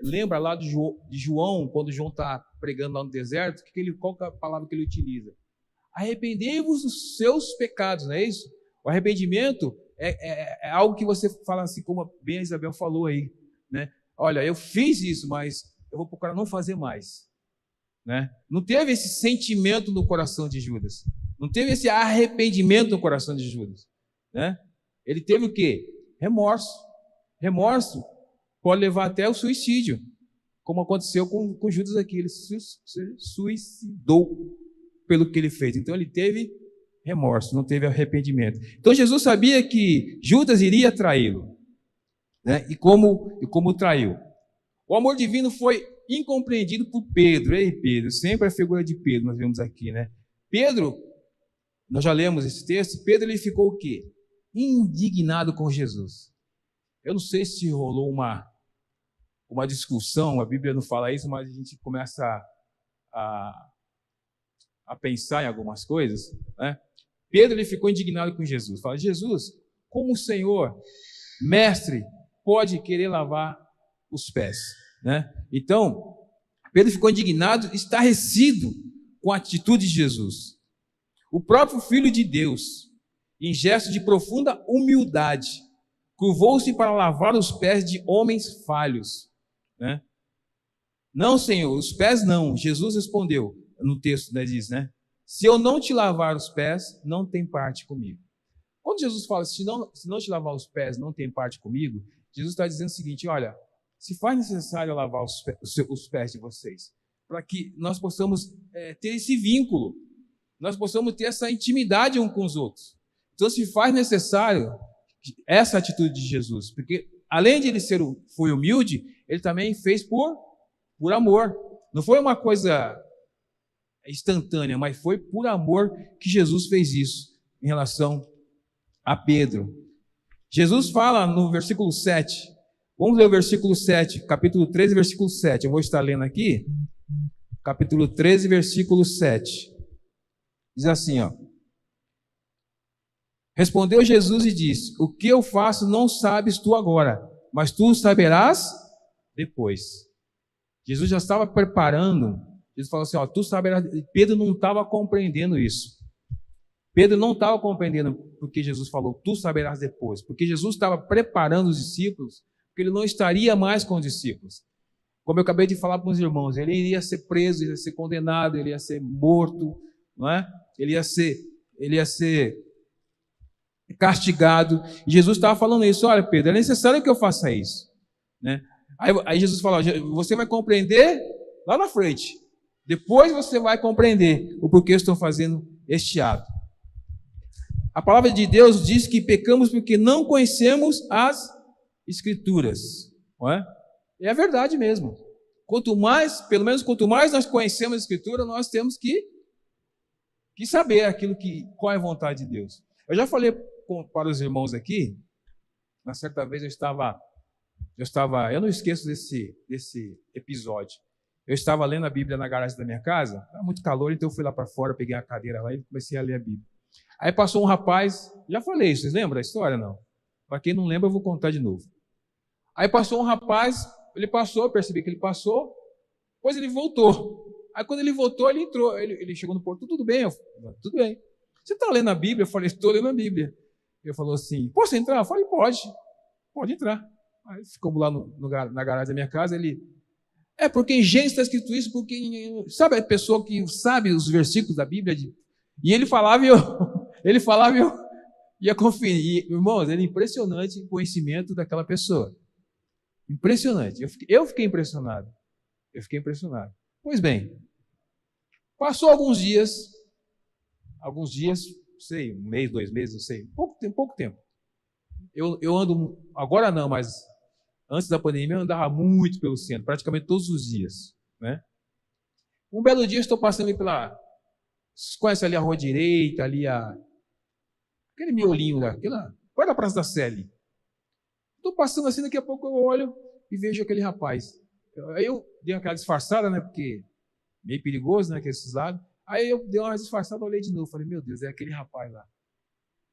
lembra lá de João, quando João está pregando lá no deserto, qual que é a palavra que ele utiliza? Arrependei-vos dos seus pecados, não é isso? O arrependimento é algo que você fala assim, como bem a Isabel falou aí, né? Olha, eu fiz isso, mas eu vou procurar não fazer mais, né? Não teve esse sentimento no coração de Judas, não teve esse arrependimento no coração de Judas, né? Ele teve o quê? Remorso. pode levar até o suicídio, como aconteceu com Judas aqui. Ele se suicidou pelo que ele fez. Então ele teve remorso, não teve arrependimento. Então Jesus sabia que Judas iria traí-lo, né? E como traiu. O amor divino foi incompreendido por Pedro. Ei, Pedro, sempre a figura de Pedro nós vemos aqui, né? Pedro, nós já lemos esse texto, Pedro ele ficou o quê? Indignado com Jesus. Eu não sei se rolou uma discussão, a Bíblia não fala isso, mas a gente começa a pensar em algumas coisas, né? Pedro ele ficou indignado com Jesus. Fala, Jesus, como o Senhor, mestre, pode querer lavar os pés, né? Então, Pedro ficou indignado, estarrecido com a atitude de Jesus. O próprio Filho de Deus, em gesto de profunda humildade, curvou-se para lavar os pés de homens falhos, né? Não, Senhor, os pés não. Jesus respondeu, no texto, né, diz, né? Se eu não te lavar os pés, não tem parte comigo. Quando Jesus fala, se não te lavar os pés, não tem parte comigo, Jesus está dizendo o seguinte, olha, se faz necessário lavar os pés de vocês, para que nós possamos ter esse vínculo, nós possamos ter essa intimidade uns com os outros. Então, se faz necessário essa atitude de Jesus, porque além de ele foi humilde, ele também fez por amor. Não foi uma coisa instantânea, mas foi por amor que Jesus fez isso em relação a Pedro. Jesus fala no versículo 7, vamos ler o versículo 7, capítulo 13, versículo 7, eu vou estar lendo aqui, capítulo 13, versículo 7, diz assim, ó, respondeu Jesus e disse, o que eu faço não sabes tu agora, mas tu saberás depois. Jesus já estava preparando. Jesus falou assim, ó, tu saberás. Pedro não estava compreendendo isso. Pedro não estava compreendendo porque Jesus falou, tu saberás depois. Porque Jesus estava preparando os discípulos, porque ele não estaria mais com os discípulos. Como eu acabei de falar para os irmãos, ele iria ser preso, ele ia ser condenado, ele ia ser morto, não é? Ele ia ser castigado. E Jesus estava falando isso, olha, Pedro, é necessário que eu faça isso, né? Aí Jesus falou, você vai compreender lá na frente. Depois você vai compreender o porquê eu estou fazendo este ato. A palavra de Deus diz que pecamos porque não conhecemos as Escrituras, não é? É a verdade mesmo. Quanto mais nós conhecemos a Escritura, nós temos que saber qual é a vontade de Deus. Eu já falei para os irmãos aqui, uma certa vez eu não esqueço desse episódio. Eu estava lendo a Bíblia na garagem da minha casa, estava muito calor, então eu fui lá para fora, peguei a cadeira lá e comecei a ler a Bíblia. Aí passou um rapaz, já falei, vocês lembram da história, não? Para quem não lembra, eu vou contar de novo. Aí passou um rapaz, ele passou, eu percebi que ele passou, depois ele voltou. Aí quando ele voltou, ele entrou, ele chegou no porto, tudo bem? Eu falei, tudo bem. Você está lendo a Bíblia? Eu falei, estou lendo a Bíblia. Ele falou assim, posso entrar? Eu falei, pode entrar. Aí ficamos lá na garagem da minha casa, porque em Gênesis está escrito isso, porque, sabe a pessoa que sabe os versículos da Bíblia? E ele falava e eu ia conferir. E, irmãos, era impressionante o conhecimento daquela pessoa. Impressionante. Eu fiquei impressionado. Pois bem, passou alguns dias, não sei, um mês, 2 meses, não sei, pouco tempo. Eu ando, agora não, mas antes da pandemia eu andava muito pelo centro, praticamente todos os dias, né? Um belo dia eu estou passando ali vocês conhecem ali a Rua Direita, ali aquele miolinho lá, qual é a Praça da Sé ali? Estou passando assim, daqui a pouco eu olho e vejo aquele rapaz. Aí eu dei aquela disfarçada, né? Porque meio perigoso, né? Aqueles lados. Aí eu dei uma disfarçada, olhei de novo. Falei, meu Deus, é aquele rapaz lá.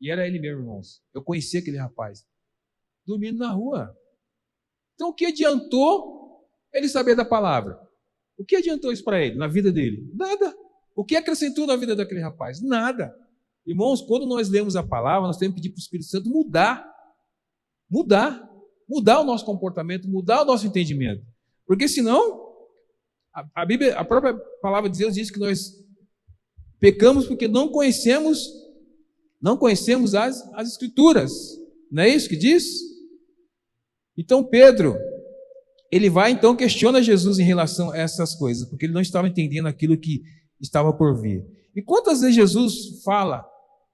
E era ele mesmo, irmãos. Eu conhecia aquele rapaz. Dormindo na rua. Então o que adiantou ele saber da palavra? O que adiantou isso para ele, na vida dele? Nada. O que acrescentou na vida daquele rapaz? Nada. Irmãos, quando nós lemos a palavra, nós temos que pedir para o Espírito Santo mudar o nosso comportamento, mudar o nosso entendimento. Porque senão, a Bíblia, a própria palavra de Deus diz que nós pecamos porque não conhecemos as Escrituras. Não é isso que diz? Então Pedro, ele vai então questiona Jesus em relação a essas coisas, porque ele não estava entendendo aquilo que estava por vir. E quantas vezes Jesus fala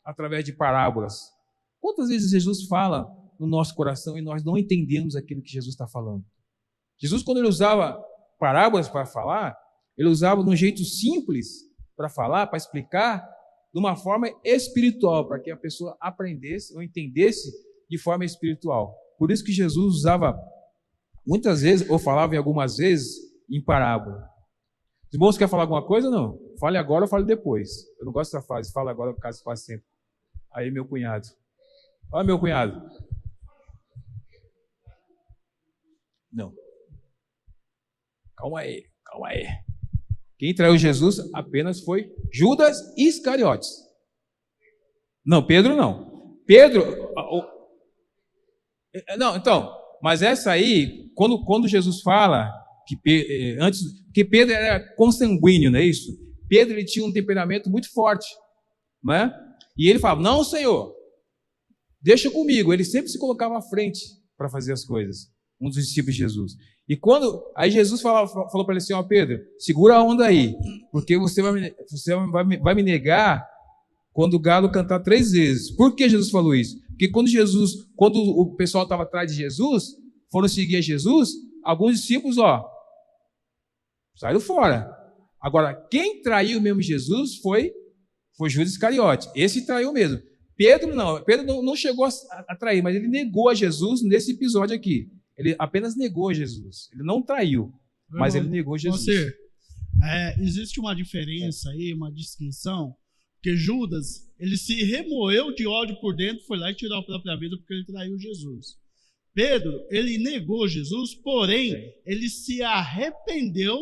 através de parábolas? Quantas vezes Jesus fala no nosso coração e nós não entendemos aquilo que Jesus está falando? Jesus, quando ele usava parábolas para falar, ele usava de um jeito simples para falar, para explicar, de uma forma espiritual, para que a pessoa aprendesse ou entendesse de forma espiritual. Por isso que Jesus usava muitas vezes, ou falava em algumas vezes, em parábola. Os irmãos querem falar alguma coisa ou não? Fale agora ou fale depois. Eu não gosto dessa frase, fala agora, por causa que faz tempo. Aí, meu cunhado. Olha, meu cunhado. Não. Calma aí. Quem traiu Jesus apenas foi Judas Iscariotes. Não, Pedro não. Pedro... Não, então, mas essa aí, quando Jesus fala que antes, que Pedro era consanguíneo, não é isso? Pedro ele tinha um temperamento muito forte, não é? E ele falava: não, Senhor, deixa comigo. Ele sempre se colocava à frente para fazer as coisas, um dos discípulos de Jesus. E aí Jesus falou para ele assim: ó, Pedro, segura a onda aí, porque você vai me negar quando o galo cantar 3 vezes. Por que Jesus falou isso? Porque quando o pessoal estava atrás de Jesus, foram seguir a Jesus, alguns discípulos, saíram fora. Agora, quem traiu mesmo Jesus foi Judas Iscariote. Esse traiu mesmo. Pedro não chegou a trair, mas ele negou a Jesus nesse episódio aqui. Ele apenas negou a Jesus. Ele não traiu, mas ele negou Jesus. Existe uma diferença aí, uma distinção, que Judas, ele se remoeu de ódio por dentro, foi lá e tirou a própria vida porque ele traiu Jesus. Pedro, ele negou Jesus, porém, ele se arrependeu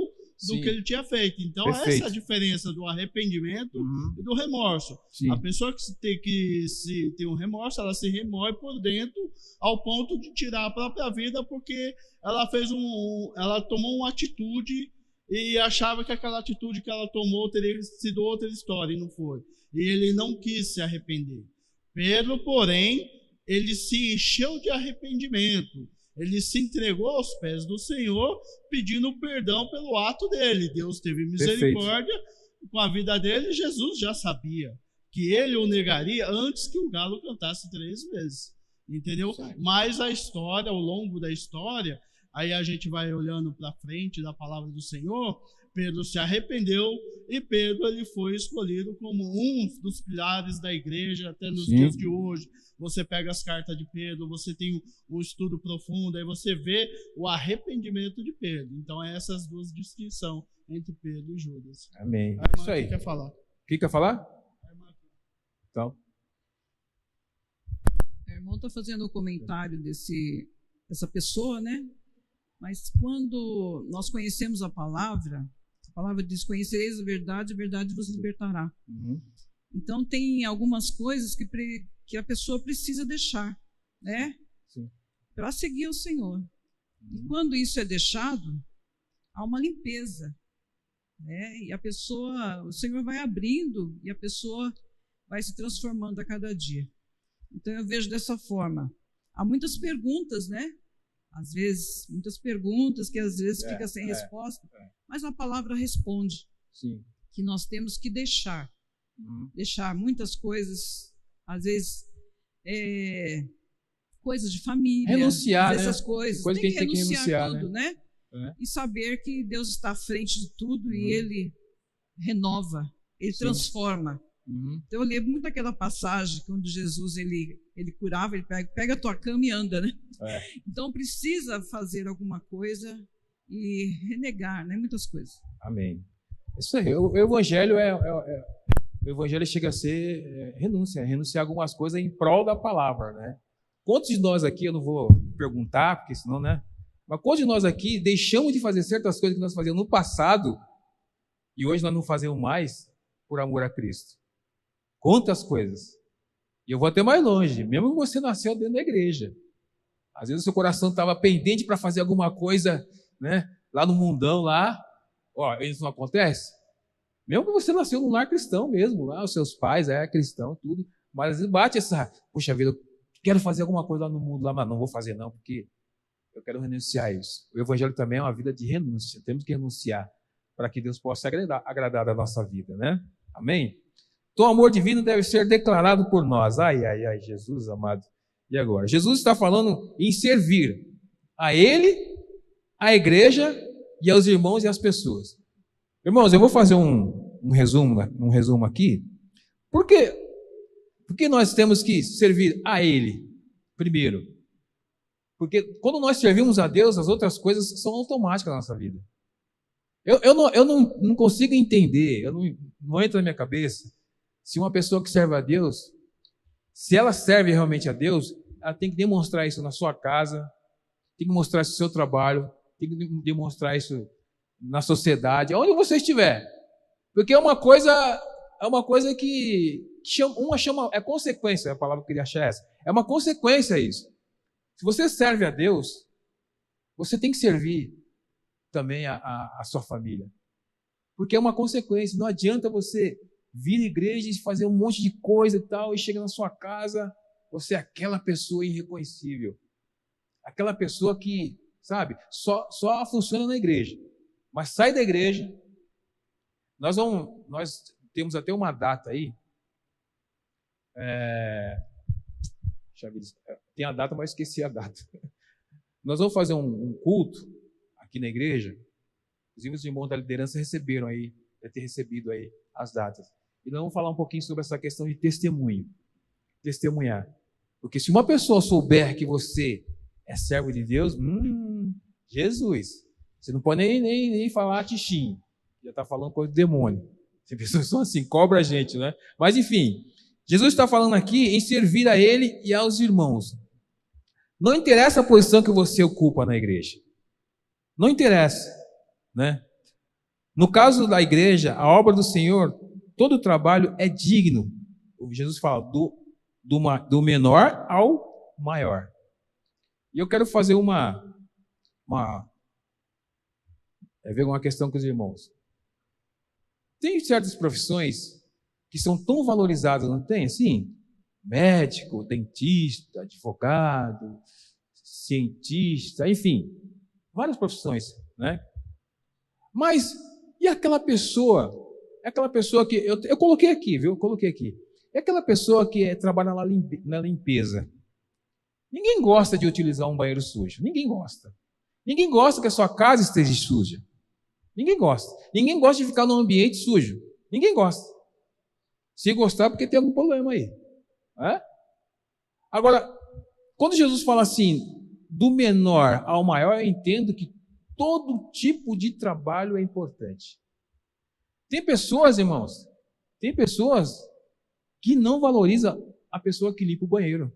do que ele tinha feito. Então, essa é a diferença do arrependimento e do remorso. Sim. A pessoa que tem um remorso, ela se remoe por dentro ao ponto de tirar a própria vida porque ela tomou uma atitude e achava que aquela atitude que ela tomou teria sido outra história, e não foi. E ele não quis se arrepender. Pedro, porém, ele se encheu de arrependimento. Ele se entregou aos pés do Senhor, pedindo perdão pelo ato dele. Deus teve misericórdia com a vida dele. Jesus já sabia que ele o negaria antes que o galo cantasse 3 vezes. Entendeu? Mas a história, ao longo da história, aí a gente vai olhando para frente da palavra do Senhor, Pedro se arrependeu e Pedro ele foi escolhido como um dos pilares da igreja até nos dias de hoje. Você pega as cartas de Pedro, você tem um estudo profundo, aí você vê o arrependimento de Pedro. Então, é essas 2 distinções entre Pedro e Judas. Amém. A irmã isso aí. Quer falar? O que quer falar? Então. O irmão está fazendo um comentário dessa pessoa, né? Mas quando nós conhecemos a palavra diz: conhecereis a verdade vos libertará. Então, tem algumas coisas que a pessoa precisa deixar, né? Para seguir o Senhor. E quando isso é deixado, há uma limpeza, né? E o Senhor vai abrindo e a pessoa vai se transformando a cada dia. Então, eu vejo dessa forma. Há muitas perguntas, né? Às vezes, muitas perguntas que às vezes fica sem resposta, mas a palavra responde. Sim. Que nós temos que deixar muitas coisas, às vezes coisas de família, renunciar, essas coisas. Coisa que a gente tem que renunciar tudo, né? E saber que Deus está à frente de tudo e Ele renova, Ele transforma. Então eu lembro muito daquela passagem quando Jesus ele curava, ele pega a tua cama e anda, né? Então precisa fazer alguma coisa e renegar, né? Muitas coisas. Amém. Isso aí. O evangelho o evangelho chega a ser renunciar algumas coisas em prol da palavra, né? Quantos de nós aqui, eu não vou perguntar, porque senão, né? Mas quantos de nós aqui deixamos de fazer certas coisas que nós fazíamos no passado e hoje nós não fazemos mais por amor a Cristo? Quantas coisas? E eu vou até mais longe, mesmo que você nasceu dentro da igreja. Às vezes o seu coração estava pendente para fazer alguma coisa, né? Lá no mundão, lá. Isso não acontece? Mesmo que você nasceu num lar cristão mesmo, lá os seus pais cristão, tudo. Mas às vezes bate puxa vida, eu quero fazer alguma coisa lá no mundo, lá, mas não vou fazer não, porque Eu quero renunciar a isso. O evangelho também é uma vida de renúncia. Temos que renunciar para que Deus possa agradar da nossa vida, né? Amém? Então, o amor divino deve ser declarado por nós. Ai, ai, ai, Jesus amado. E agora? Jesus está falando em servir a Ele, à igreja e aos irmãos e às pessoas. Irmãos, eu vou fazer um resumo aqui. Por que nós temos que servir a Ele primeiro? Porque quando nós servimos a Deus, as outras coisas são automáticas na nossa vida. Eu não consigo entender, não entra na minha cabeça, se uma pessoa que serve a Deus, se ela serve realmente a Deus, ela tem que demonstrar isso na sua casa, tem que mostrar isso no seu trabalho, tem que demonstrar isso na sociedade, onde você estiver. Porque é uma coisa que chama, é consequência, a palavra que eu queria achar é essa. É uma consequência isso. Se você serve a Deus, você tem que servir também a sua família. Porque é uma consequência. Não adianta você vir à igreja e fazer um monte de coisa e tal, e chega na sua casa, você é aquela pessoa irreconhecível. Aquela pessoa que, sabe, só funciona na igreja. Mas sai da igreja. Nós temos até uma data aí. Tem a data, mas esqueci a data. Nós vamos fazer um culto aqui na igreja. Inclusive os irmãos da liderança receberam aí, deve ter recebido aí as datas. E nós vamos falar um pouquinho sobre essa questão de testemunho. Testemunhar. Porque se uma pessoa souber que você é servo de Deus, Jesus, você não pode nem falar tichinho. Já está falando coisa do demônio. Tem pessoas que são assim, cobra a gente, né? Mas enfim, Jesus está falando aqui em servir a Ele e aos irmãos. Não interessa a posição que você ocupa na igreja. Não interessa, né? No caso da igreja, a obra do Senhor, todo o trabalho é digno. Jesus fala do menor ao maior. E eu quero fazer ver uma questão com os irmãos. Tem certas profissões que são tão valorizadas, não tem? Assim, médico, dentista, advogado, cientista, enfim, várias profissões, né? Mas e aquela pessoa que eu coloquei aqui, viu? Eu coloquei aqui. É aquela pessoa que trabalha na limpeza. Ninguém gosta de utilizar um banheiro sujo. Ninguém gosta. Ninguém gosta que a sua casa esteja suja. Ninguém gosta. Ninguém gosta de ficar num ambiente sujo. Ninguém gosta. Se gostar, porque tem algum problema aí. Agora, quando Jesus fala assim, do menor ao maior, eu entendo que todo tipo de trabalho é importante. Tem pessoas, irmãos, que não valorizam a pessoa que limpa o banheiro.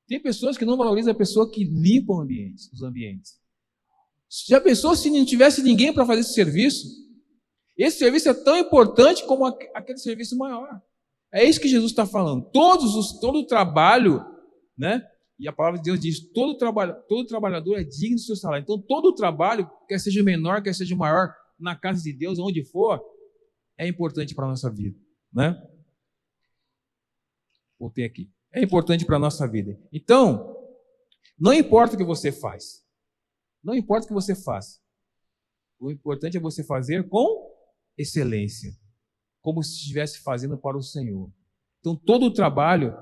Tem pessoas que não valorizam a pessoa que limpa os ambientes. Já pensou se não tivesse ninguém para fazer esse serviço? Esse serviço é tão importante como aquele serviço maior. É isso que Jesus está falando. Todo o trabalho, né? E a palavra de Deus diz, todo trabalhador é digno do seu salário. Então, todo o trabalho, quer seja menor, quer seja maior, na casa de Deus, onde for, é importante para a nossa vida, né? Voltei aqui. É importante para a nossa vida. Então, não importa o que você faz. Não importa o que você faça. O importante é você fazer com excelência, como se estivesse fazendo para o Senhor. Então, todo o trabalho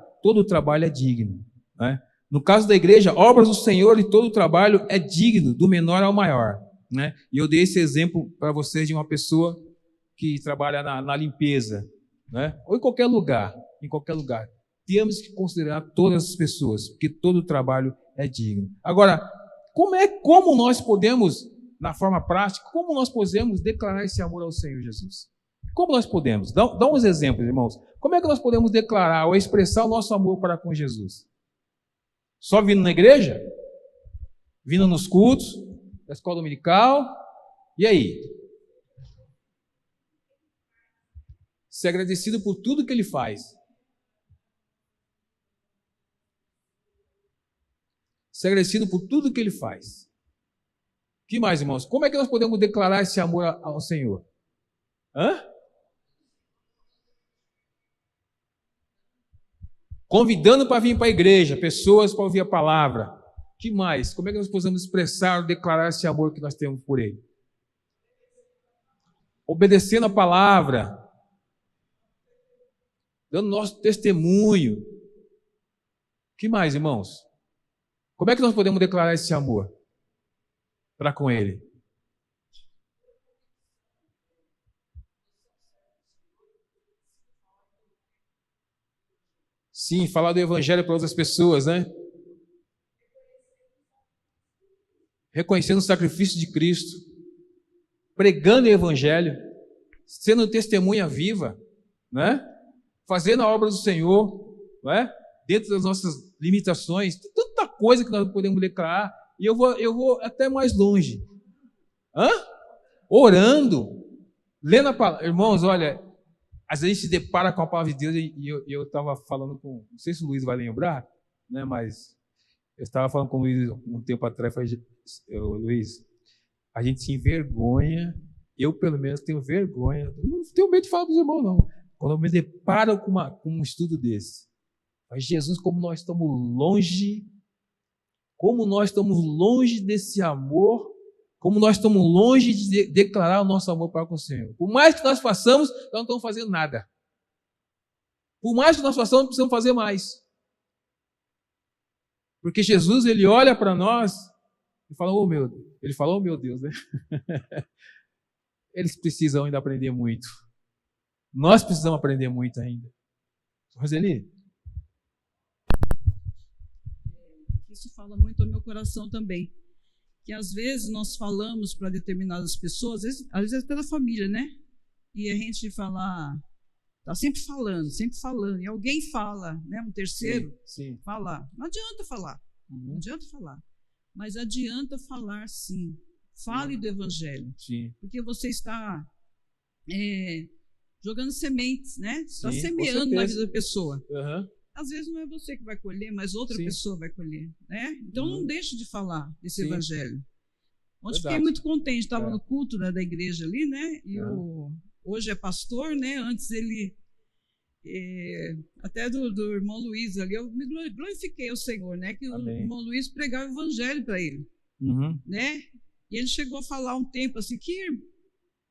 é digno, né? No caso da igreja, obras do Senhor e todo o trabalho é digno, do menor ao maior, né? E eu dei esse exemplo para vocês de uma pessoa que trabalha na limpeza, né? Ou em qualquer lugar. Temos que considerar todas as pessoas, porque todo o trabalho é digno. Agora, como nós podemos, na forma prática, como nós podemos declarar esse amor ao Senhor Jesus? Como nós podemos? Dá uns exemplos, irmãos. Como é que nós podemos declarar ou expressar o nosso amor para com Jesus? Só vindo na igreja? Vindo nos cultos? Da escola dominical? E aí? Ser agradecido por tudo que Ele faz. Ser agradecido por tudo que Ele faz. O que mais, irmãos? Como é que nós podemos declarar esse amor ao Senhor? Convidando para vir para a igreja, pessoas para ouvir a palavra. Que mais? Como é que nós podemos expressar, declarar esse amor que nós temos por Ele? Obedecendo a palavra, dando nosso testemunho. Que mais, irmãos? Como é que nós podemos declarar esse amor para com Ele? Sim, falar do Evangelho para outras pessoas, né? Reconhecendo o sacrifício de Cristo, pregando o Evangelho, sendo testemunha viva, né? Fazendo a obra do Senhor, né? Dentro das nossas limitações. Tem tanta coisa que nós podemos declarar, e eu vou até mais longe. Orando, lendo a palavra. Irmãos, olha, às vezes a gente se depara com a palavra de Deus, e eu estava falando com, não sei se o Luiz vai lembrar, né? Mas eu estava falando com o Luiz um tempo atrás, Luiz, a gente se envergonha, eu pelo menos tenho vergonha, não tenho medo de falar para os irmãos, não. Quando eu me deparo com um estudo desse, mas Jesus, como nós estamos longe desse amor, como nós estamos longe de declarar o nosso amor para com o Senhor. Por mais que nós façamos, nós não estamos fazendo nada. Por mais que nós façamos, precisamos fazer mais. Porque Jesus, Ele olha para nós e fala, oh meu Deus. Ele fala, oh meu Deus, né? Eles precisam ainda aprender muito. Nós precisamos aprender muito ainda. Roseli? Isso fala muito ao meu coração também. Que às vezes nós falamos para determinadas pessoas, às vezes até da família, né? E a gente fala, está sempre falando, e alguém fala, né? Um terceiro fala, não adianta falar, não adianta falar, mas adianta falar sim, fale do Evangelho, porque você está jogando sementes, né? Está semeando na vida da pessoa. Às vezes não é você que vai colher, mas outra pessoa vai colher, né? Então não deixe de falar desse Evangelho. Ontem fiquei muito contente, estava no culto, né, da igreja ali, né? E hoje é pastor, né? Antes ele, até do irmão Luiz ali, eu me glorifiquei ao Senhor, né? Que o irmão Luiz pregava o Evangelho para ele, né? E ele chegou a falar um tempo assim, que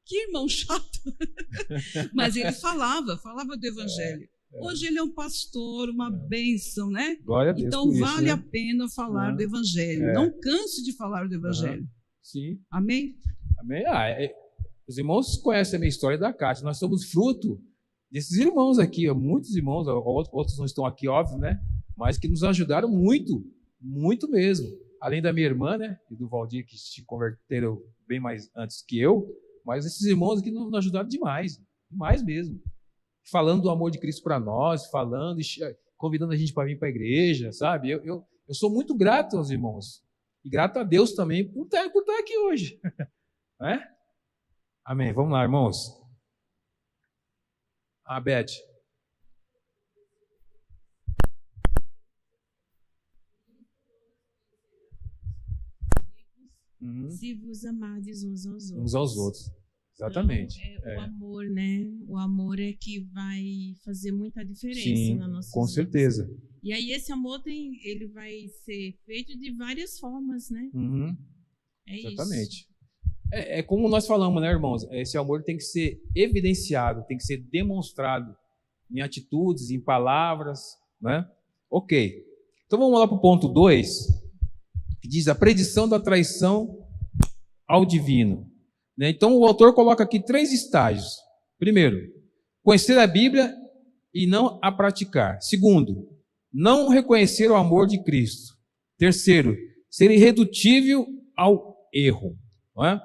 irmão chato, mas ele falava do Evangelho. Hoje ele é um pastor, uma bênção, né? Glória a Deus. Então vale isso, né? a pena falar do Evangelho. Não canse de falar do Evangelho. Sim. Amém? Amém. Os irmãos conhecem a minha história da Cátia. Nós somos fruto desses irmãos aqui. Muitos irmãos, outros não estão aqui, óbvio, né? Mas que nos ajudaram muito, muito mesmo. Além da minha irmã, né? E do Valdir, que se converteram bem mais antes que eu. Mas esses irmãos aqui nos ajudaram demais. Demais mesmo. Falando do amor de Cristo para nós, falando, convidando a gente para vir para a igreja, sabe? Eu sou muito grato aos irmãos. E grato a Deus também por estar aqui hoje. Né? Amém. Vamos lá, irmãos. Beth. Se vos amardes uns aos outros. Uns aos outros. Exatamente. Então, o amor, né? O amor é que vai fazer muita diferença na nossa vida. Com certeza. E aí esse amor ele vai ser feito de várias formas, né? Exatamente. Isso. É como nós falamos, né, irmãos? Esse amor tem que ser evidenciado, tem que ser demonstrado em atitudes, em palavras, né? Ok. Então vamos lá para o ponto 2, que diz a predição da traição ao divino. Então, o autor coloca aqui 3 estágios. Primeiro, conhecer a Bíblia e não a praticar. Segundo, não reconhecer o amor de Cristo. Terceiro, ser irredutível ao erro. Não é?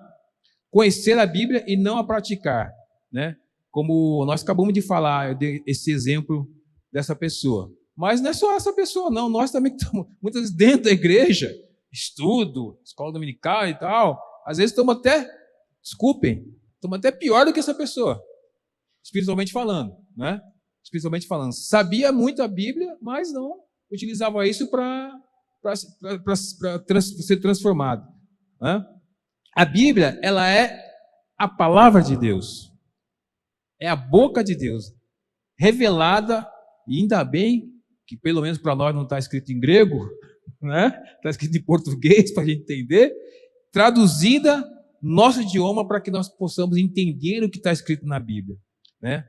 Conhecer a Bíblia e não a praticar. Né? Como nós acabamos de falar, eu dei esse exemplo dessa pessoa. Mas não é só essa pessoa, não. Nós também estamos, muitas vezes, dentro da igreja, estudo, escola dominical e tal. Às vezes estamos até... Desculpem, estamos até pior do que essa pessoa, espiritualmente falando, né? Espiritualmente falando. Sabia muito a Bíblia, mas não utilizava isso para ser transformado. Né? A Bíblia, ela é a palavra de Deus. É a boca de Deus. Revelada, e ainda bem que pelo menos para nós não está escrito em grego, né? Está escrito em português para a gente entender, traduzida no nosso idioma para que nós possamos entender o que está escrito na Bíblia, né?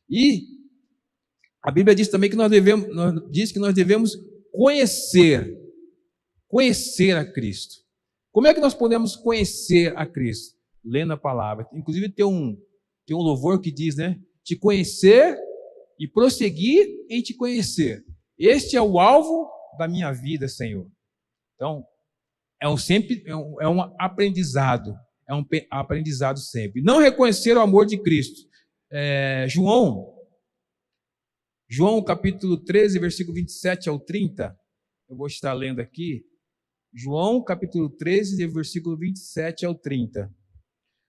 E a Bíblia diz também que nós devemos conhecer a Cristo. Como é que nós podemos conhecer a Cristo? Lendo a palavra. Inclusive tem um louvor que diz, né? Te conhecer e prosseguir em te conhecer. Este é o alvo da minha vida, Senhor. Então, é um aprendizado. É um aprendizado sempre. Não reconhecer o amor de Cristo. João capítulo 13, versículo 27 ao 30. Eu vou estar lendo aqui. João capítulo 13, versículo 27 ao 30.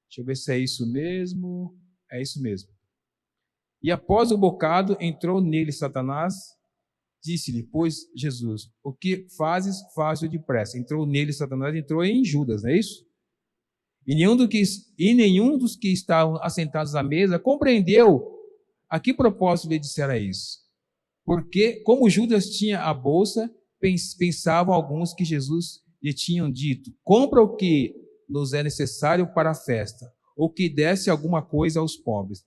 Deixa eu ver se é isso mesmo. É isso mesmo. E após o bocado, entrou nele Satanás, disse-lhe, pois Jesus, o que fazes, faz-o depressa. Entrou nele Satanás, entrou em Judas, não é isso? E nenhum dos que estavam assentados à mesa compreendeu a que propósito lhe dissera isso. Porque, como Judas tinha a bolsa, pensavam alguns que Jesus lhe tinham dito, compra o que nos é necessário para a festa, ou que desse alguma coisa aos pobres.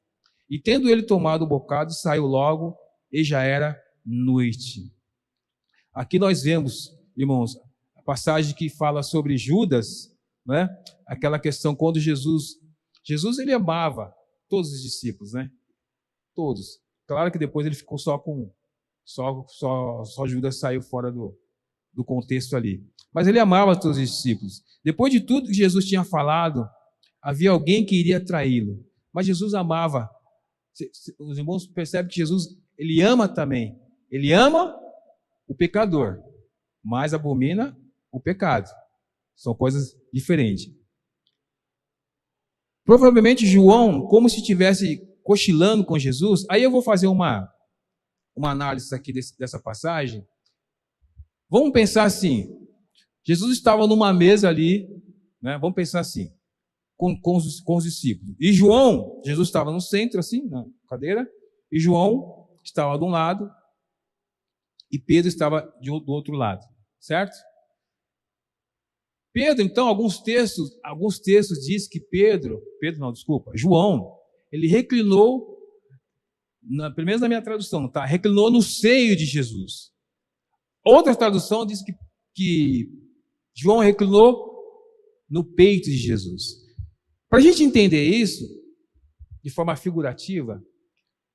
E tendo ele tomado o bocado, saiu logo, e já era noite. Aqui nós vemos, irmãos, a passagem que fala sobre Judas, né? Aquela questão quando Jesus ele amava todos os discípulos, né? Todos. Claro que depois ele ficou só Judas saiu fora do contexto ali. Mas ele amava todos os discípulos. Depois de tudo que Jesus tinha falado, havia alguém que iria traí-lo. Mas Jesus amava. Os irmãos percebem que Jesus, ele ama também. Ele ama o pecador, mas abomina o pecado. São coisas diferentes. Provavelmente João, como se estivesse cochilando com Jesus, aí eu vou fazer uma análise aqui dessa passagem. Vamos pensar assim, Jesus estava numa mesa ali, né? Vamos pensar assim, com os discípulos. E Jesus estava no centro, assim, na cadeira, e João estava de um lado, e Pedro estava do outro lado, certo? Pedro, então, alguns textos dizem que João, ele reclinou, pelo menos na minha tradução, tá? Reclinou no seio de Jesus. Outra tradução diz que João reclinou no peito de Jesus. Para a gente entender isso, de forma figurativa,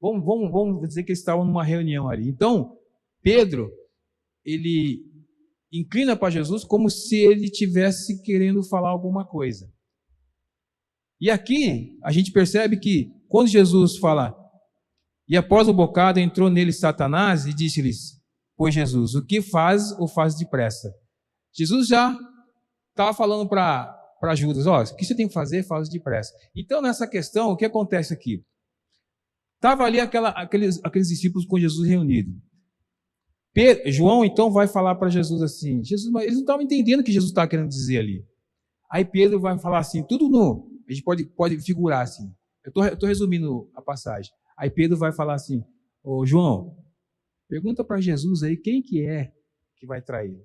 vamos dizer que eles estavam numa reunião ali. Então, Pedro, ele inclina para Jesus como se ele estivesse querendo falar alguma coisa. E aqui, a gente percebe que, quando Jesus fala, e após o bocado entrou nele Satanás e disse-lhes, pois Jesus, o que faz, o faz depressa. Jesus já estava falando para Judas, o que você tem que fazer, faz depressa. Então, nessa questão, o que acontece aqui? Estava ali aqueles discípulos com Jesus reunidos. João, então, vai falar para Jesus assim, Jesus, mas eles não estavam entendendo o que Jesus estava querendo dizer ali. Aí Pedro vai falar assim, a gente pode figurar assim, eu estou resumindo a passagem. Aí Pedro vai falar assim, João, pergunta para Jesus aí quem que é que vai trair.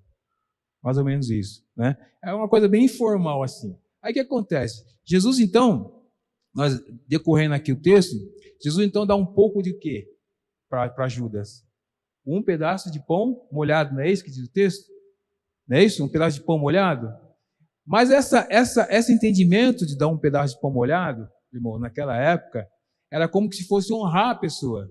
Mais ou menos isso, né? É uma coisa bem informal assim. Aí o que acontece? Jesus, então, nós decorrendo aqui o texto, Jesus então dá um pouco de quê para Judas? Um pedaço de pão molhado, não é isso que diz o texto? Não é isso? Um pedaço de pão molhado? Mas esse entendimento de dar um pedaço de pão molhado, irmão, naquela época, era como se fosse honrar a pessoa,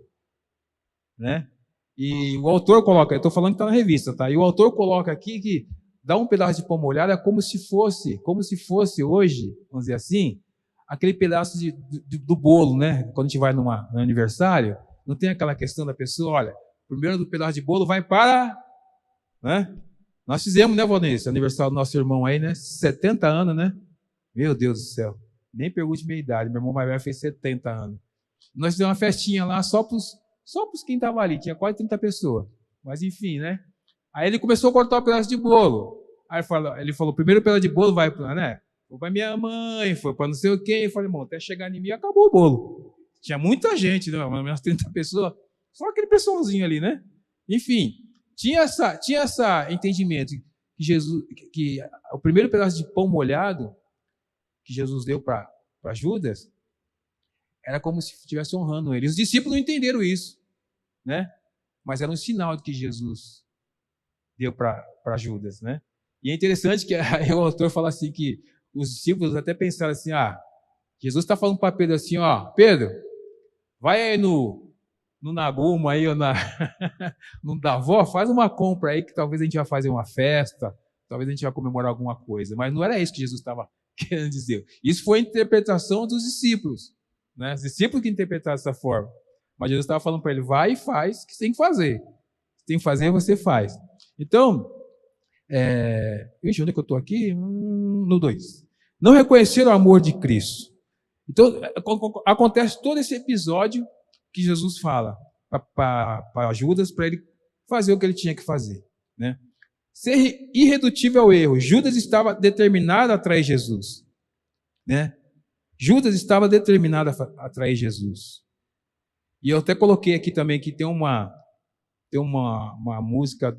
né? E o autor coloca, eu estou falando que está na revista, tá? E o autor coloca aqui que dar um pedaço de pão molhado é como se fosse hoje, vamos dizer assim, aquele pedaço do bolo, né? Quando a gente vai no aniversário, não tem aquela questão da pessoa, olha, primeiro do pedaço de bolo vai para, né? Nós fizemos, né, Valnei, aniversário do nosso irmão aí, né? 70 anos, né? Meu Deus do céu. Nem pergunte minha idade, meu irmão mais velho fez 70 anos. Nós fizemos uma festinha lá só para quem estava ali, tinha quase 30 pessoas. Mas enfim, né? Aí ele começou a cortar o pedaço de bolo. Aí ele falou, primeiro pedaço de bolo vai para, né? Foi para minha mãe, foi para não sei o quê. Eu falei, irmão, até chegar em mim acabou o bolo. Tinha muita gente, né? Umas 30 pessoas. Só aquele pessoalzinho ali, né? Enfim, tinha esse entendimento. que o primeiro pedaço de pão molhado que Jesus deu para Judas era como se estivesse honrando ele. Os discípulos não entenderam isso, né? Mas era um sinal de que Jesus deu para Judas, né? E é interessante que o autor fala assim que os discípulos até pensaram assim, Jesus está falando para Pedro assim, Pedro, vai aí no Naguma aí, ou no Davó, faz uma compra aí que talvez a gente vai fazer uma festa, talvez a gente vai comemorar alguma coisa. Mas não era isso que Jesus estava querendo dizer. Isso foi a interpretação dos discípulos, né? Os discípulos que interpretaram dessa forma. Mas Jesus estava falando para ele, vai e faz o que você tem que fazer. Se tem que fazer, você faz. Então, onde é que eu estou aqui? No 2. Não reconhecer o amor de Cristo. Então, acontece todo esse episódio que Jesus fala para Judas, para ele fazer o que ele tinha que fazer, né? Ser irredutível ao erro. Judas estava determinado a atrair Jesus, né? Judas estava determinado a atrair Jesus. E eu até coloquei aqui também que tem uma música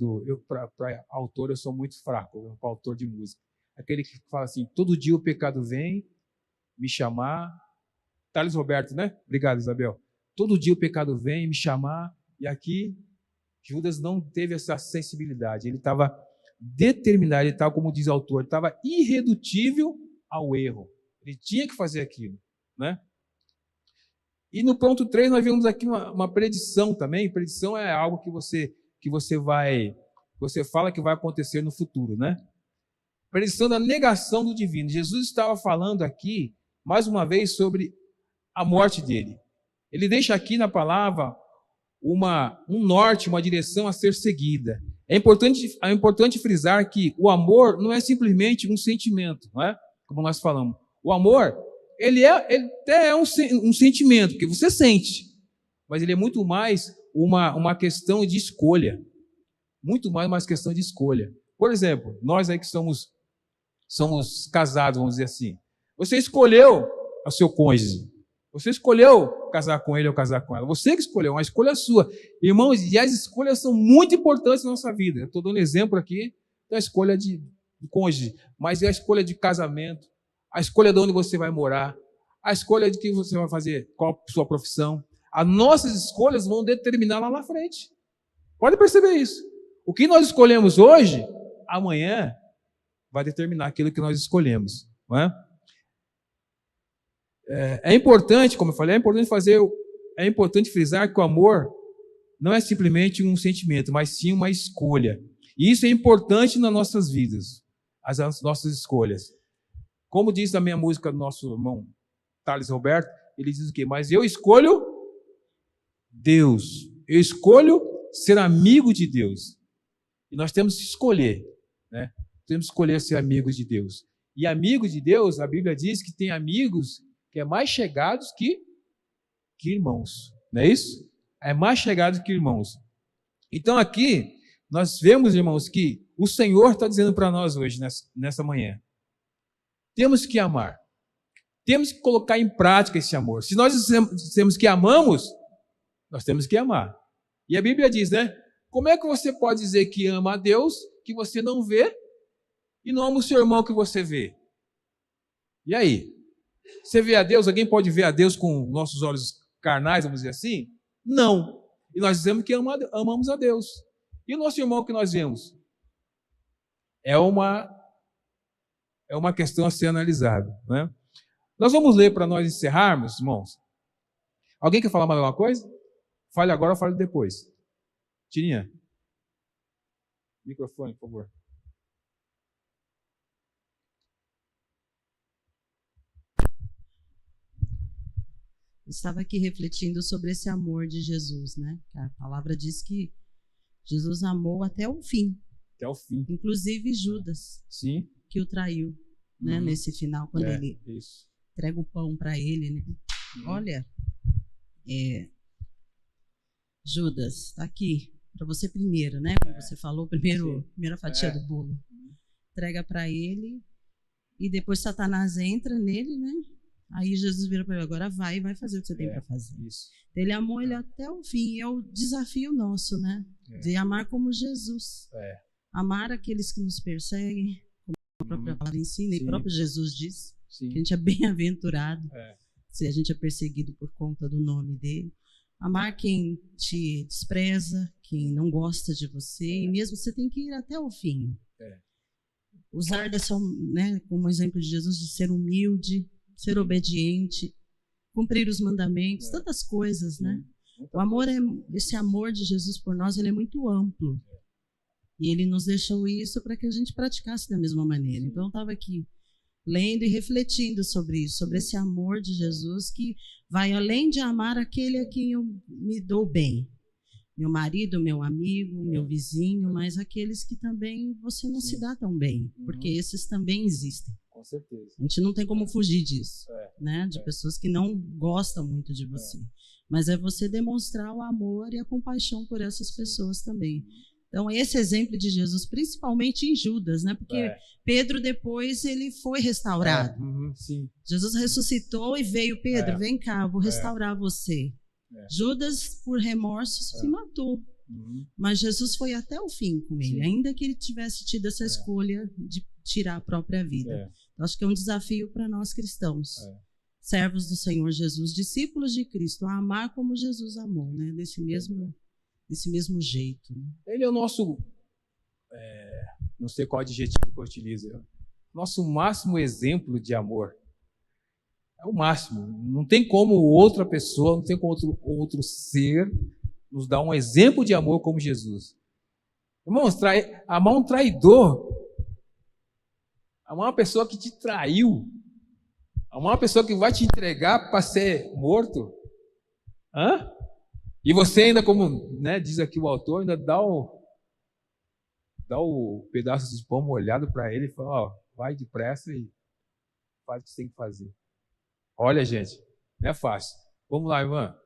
para autor, eu sou muito fraco, para autor de música. Aquele que fala assim, todo dia o pecado vem me chamar. Thales Roberto, né? Obrigado, Isabel. Todo dia o pecado vem me chamar. E aqui, Judas não teve essa sensibilidade. Ele estava determinado, ele estava, como diz o autor, estava irredutível ao erro. Ele tinha que fazer aquilo, né? E no ponto 3 nós vimos aqui uma predição também. Predição é algo que você fala que vai acontecer no futuro, né? Predição da negação do divino. Jesus estava falando aqui, mais uma vez, sobre a morte dele. Ele deixa aqui na palavra um norte, uma direção a ser seguida. É importante frisar que o amor não é simplesmente um sentimento, não é? Como nós falamos. O amor, ele até é um sentimento, porque você sente, mas ele é muito mais uma questão de escolha. Muito mais uma questão de escolha. Por exemplo, nós aí que somos casados, vamos dizer assim. Você escolheu o seu cônjuge. Você escolheu casar com ele ou casar com ela. Você que escolheu, uma escolha sua. Irmãos, e as escolhas são muito importantes na nossa vida. Eu estou dando exemplo aqui da escolha de cônjuge, mas é a escolha de casamento, a escolha de onde você vai morar, a escolha de que você vai fazer, qual a sua profissão. As nossas escolhas vão determinar lá na frente. Pode perceber isso. O que nós escolhemos hoje, amanhã, vai determinar aquilo que nós escolhemos. Não é? É importante, como eu falei, é importante frisar que o amor não é simplesmente um sentimento, mas sim uma escolha. E isso é importante nas nossas vidas, as nossas escolhas. Como diz também a música do nosso irmão Thales Roberto, ele diz o quê? Mas eu escolho Deus. Eu escolho ser amigo de Deus. E nós temos que escolher, né? Temos que escolher ser amigos de Deus. E amigos de Deus, a Bíblia diz que tem amigos que é mais chegados que irmãos. Não é isso? É mais chegado que irmãos. Então aqui, nós vemos, irmãos, que o Senhor está dizendo para nós hoje, nessa manhã. Temos que amar. Temos que colocar em prática esse amor. Se nós dissemos que amamos, nós temos que amar. E a Bíblia diz, né? Como é que você pode dizer que ama a Deus, que você não vê, e não ama o seu irmão que você vê? E aí? Você vê a Deus? Alguém pode ver a Deus com nossos olhos carnais, vamos dizer assim? Não. E nós dizemos que amamos a Deus. E o nosso irmão que nós vemos? É uma questão a ser analisada, né? Nós vamos ler para nós encerrarmos, irmãos. Alguém quer falar mais alguma coisa? Fale agora ou fale depois. Tirinha. Microfone, por favor. Estava aqui refletindo sobre esse amor de Jesus, né? A palavra diz que Jesus amou até o fim. Até o fim. Inclusive Judas. Sim. Que o traiu, né? Nesse final, quando ele entrega o pão para ele, né? Olha, Judas, está aqui para você primeiro, né? Como você falou, primeira fatia do bolo. Entrega para ele e depois Satanás entra nele, né? Aí Jesus vira para ele, agora vai fazer o que você tem para fazer. Isso. Ele amou ele até o fim. É o desafio nosso, né? De amar como Jesus. Amar aqueles que nos perseguem, como a própria palavra ensina, e Sim. próprio Jesus diz, Sim. que a gente é bem-aventurado É. se a gente é perseguido por conta do nome dele. Amar quem te despreza, quem não gosta de você, e mesmo você tem que ir até o fim. Usar dessa, né, como exemplo de Jesus, de ser humilde, ser obediente, cumprir os mandamentos, tantas coisas, né? O amor esse amor de Jesus por nós, ele é muito amplo. E ele nos deixou isso para que a gente praticasse da mesma maneira. Então eu estava aqui lendo e refletindo sobre isso, sobre esse amor de Jesus que vai além de amar aquele a quem eu me dou bem. Meu marido, meu amigo, meu vizinho, mas aqueles que também você não se dá tão bem, porque esses também existem. Com certeza. A gente não tem como fugir disso, né? De pessoas que não gostam muito de você. Mas é você demonstrar o amor e a compaixão por essas pessoas também. Então, esse exemplo de Jesus, principalmente em Judas, né? Porque Pedro depois ele foi restaurado. Sim. Jesus ressuscitou e veio, Pedro, vem cá, eu vou restaurar você. Judas, por remorso, se matou. Mas Jesus foi até o fim com ele, ainda que ele tivesse tido essa escolha de tirar a própria vida. Então, acho que é um desafio para nós cristãos, servos do Senhor Jesus, discípulos de Cristo, a amar como Jesus amou, né? Desse mesmo jeito. Né? Ele é o nosso, não sei qual adjetivo que eu utilizo, nosso máximo exemplo de amor. É o máximo. Não tem como outra pessoa, não tem como outro ser nos dar um exemplo de amor como Jesus. Irmãos, amar um traidor, amar uma pessoa que te traiu, amar uma pessoa que vai te entregar para ser morto, e você ainda, como, né, diz aqui o autor, ainda dá o pedaço de pão molhado para ele e fala, ó, vai depressa e faz o que você tem que fazer. Olha, gente, não é fácil. Vamos lá, irmã.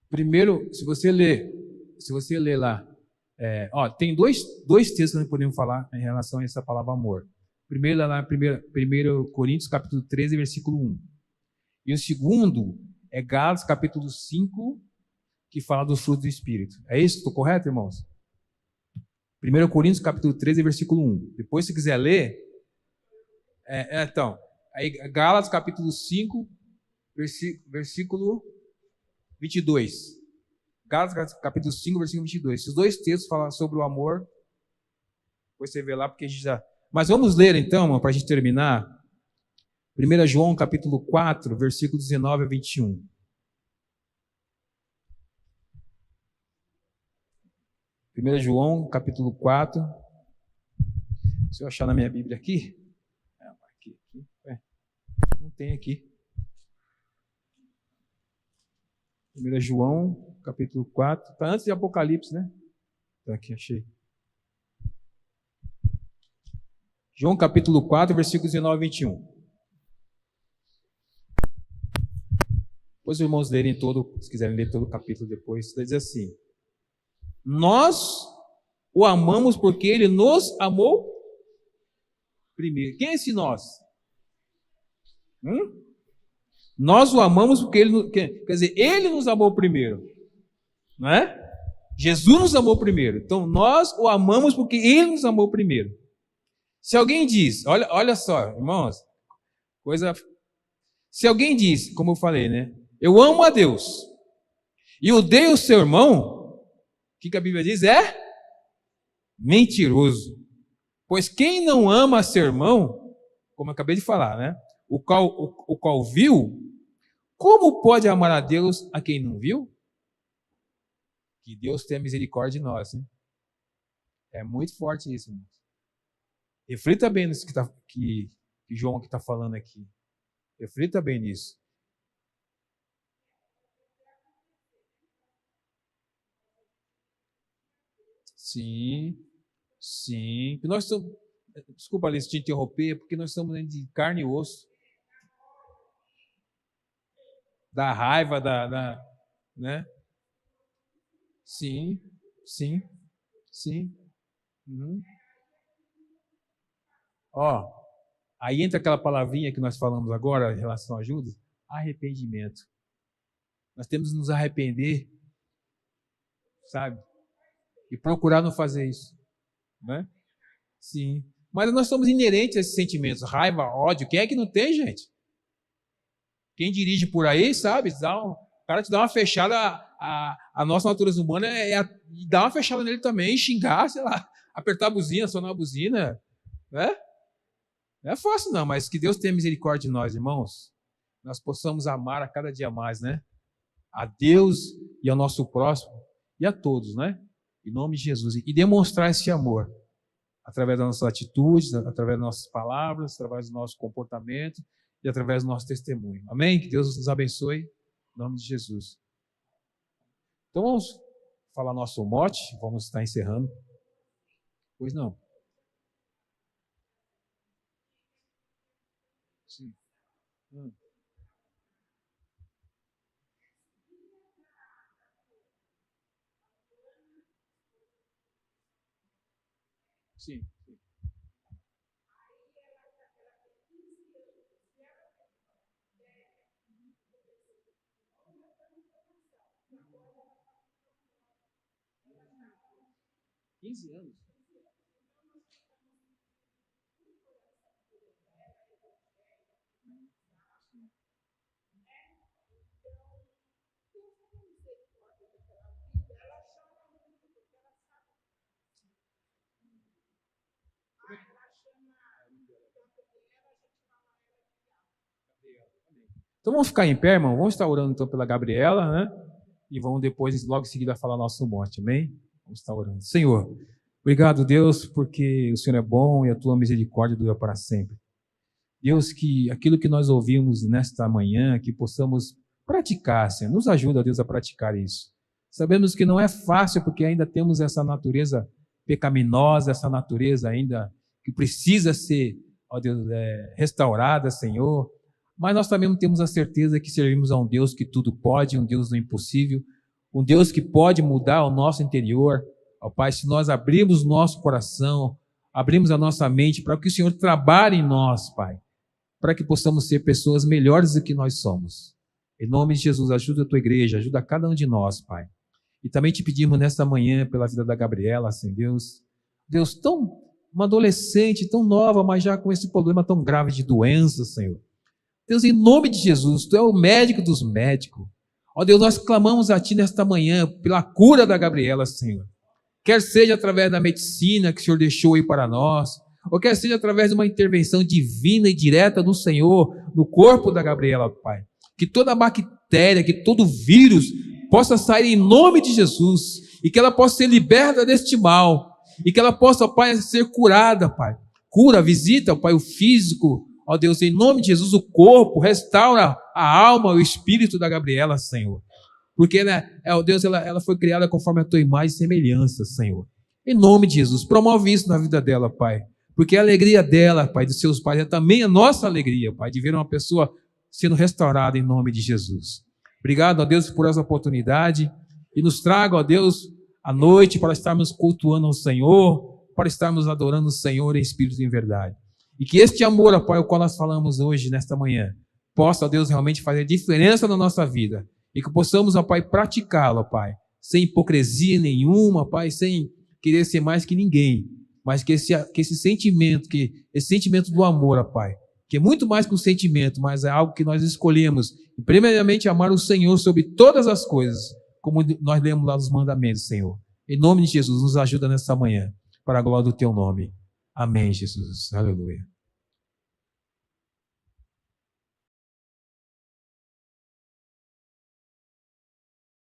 Primeiro, se você ler lá, tem dois textos que nós podemos falar em relação a essa palavra amor. Primeiro, lá na 1 Coríntios, capítulo 13, versículo 1. E o segundo é Gálatas, capítulo 5, que fala dos frutos do Espírito. É isso? Estou correto, irmãos? 1 Coríntios, capítulo 13, versículo 1. Depois, se quiser ler, então, aí Gálatas, capítulo 5, versículo 22. Gálatas, capítulo 5, versículo 22. Esses dois textos falam sobre o amor. Depois você vê lá, porque a gente já... Mas vamos ler, então, para a gente terminar. 1 João, capítulo 4, versículo 19 a 21. João, capítulo 4. Se eu achar na minha Bíblia aqui. Não tem aqui. 1 João, capítulo 4. Está antes de Apocalipse, né? Está aqui, achei. João, capítulo 4, versículos 19 a 21. Depois os irmãos lerem todo, se quiserem ler todo o capítulo depois, diz assim: nós o amamos porque ele nos amou primeiro. Quem é esse nós? Nós o amamos porque ele nos amou primeiro. Não é? Jesus nos amou primeiro. Então nós o amamos porque ele nos amou primeiro. Se alguém diz, olha só, irmãos, se alguém diz, como eu falei, né? Eu amo a Deus e odeio o seu irmão, o que a Bíblia diz? É mentiroso. Pois quem não ama seu irmão, como eu acabei de falar, né? O qual viu, como pode amar a Deus a quem não viu? Que Deus tenha misericórdia de nós, hein? É muito forte isso, irmãos. Reflita bem nisso que João está falando aqui. Reflita bem nisso. Sim. Nós estamos, desculpa, Alice, te interromper, porque nós estamos de carne e osso. Da raiva, né? Sim. Ó, aí entra aquela palavrinha que nós falamos agora em relação a Judas, arrependimento. Nós temos que nos arrepender, sabe? E procurar não fazer isso, né? Sim. Mas nós somos inerentes a esses sentimentos, raiva, ódio. Quem é que não tem, gente? Quem dirige por aí, sabe? O cara te dá uma fechada, a nossa natureza humana é dar uma fechada nele também, xingar, sei lá, apertar a buzina, sonar a buzina, né? Não é fácil não, mas que Deus tenha misericórdia de nós, irmãos. Nós possamos amar a cada dia mais, né? A Deus e ao nosso próximo e a todos, né? Em nome de Jesus. E demonstrar esse amor através das nossas atitudes, através das nossas palavras, através do nosso comportamento e através do nosso testemunho. Amém? Que Deus nos abençoe. Em nome de Jesus. Então vamos falar nosso mote. Vamos estar encerrando. Pois não. Sim. Sim. Sim. Quinze anos. Então vamos ficar em pé, irmão. Vamos estar orando então pela Gabriela, né? E vamos depois, logo em seguida, falar nosso mote. Amém? Vamos estar orando. Senhor, obrigado, Deus, porque o Senhor é bom e a tua misericórdia dura para sempre. Deus, que aquilo que nós ouvimos nesta manhã, que possamos praticar, Senhor. Nos ajuda, Deus, a praticar isso. Sabemos que não é fácil, porque ainda temos essa natureza pecaminosa, essa natureza ainda que precisa ser, ó Deus, restaurada, Senhor. Mas nós também temos a certeza que servimos a um Deus que tudo pode, um Deus do impossível, um Deus que pode mudar o nosso interior. Ó Pai, se nós abrirmos o nosso coração, abrimos a nossa mente para que o Senhor trabalhe em nós, Pai, para que possamos ser pessoas melhores do que nós somos. Em nome de Jesus, ajuda a tua igreja, ajuda cada um de nós, Pai. E também te pedimos nesta manhã pela vida da Gabriela, assim, Deus, uma adolescente tão nova, mas já com esse problema tão grave de doença, Senhor. Deus, em nome de Jesus, tu é o médico dos médicos. Ó Deus, nós clamamos a ti nesta manhã pela cura da Gabriela, Senhor. Quer seja através da medicina que o Senhor deixou aí para nós, ou quer seja através de uma intervenção divina e direta do Senhor no corpo da Gabriela, Pai. Que toda bactéria, que todo vírus possa sair em nome de Jesus e que ela possa ser liberta deste mal e que ela possa, Pai, ser curada, Pai. Cura, visita, Pai, o físico. Ó Deus, em nome de Jesus, o corpo, restaura a alma, o espírito da Gabriela, Senhor. Porque, né, ó Deus, ela foi criada conforme a tua imagem e semelhança, Senhor. Em nome de Jesus, promove isso na vida dela, Pai. Porque a alegria dela, Pai, dos seus pais, é também a nossa alegria, Pai, de ver uma pessoa sendo restaurada em nome de Jesus. Obrigado, ó Deus, por essa oportunidade. E nos traga, ó Deus, a noite para estarmos cultuando o Senhor, para estarmos adorando o Senhor em espírito e em verdade. E que este amor, ó Pai, o qual nós falamos hoje, nesta manhã, possa, ó Deus, realmente fazer diferença na nossa vida. E que possamos, ó Pai, praticá-lo, ó Pai, sem hipocrisia nenhuma, ó Pai, sem querer ser mais que ninguém. Mas que esse sentimento do amor, ó Pai, que é muito mais que um sentimento, mas é algo que nós escolhemos. E primeiramente amar o Senhor sobre todas as coisas, como nós lemos lá nos mandamentos, Senhor. Em nome de Jesus, nos ajuda nessa manhã, para a glória do teu nome. Amém, Jesus. Aleluia.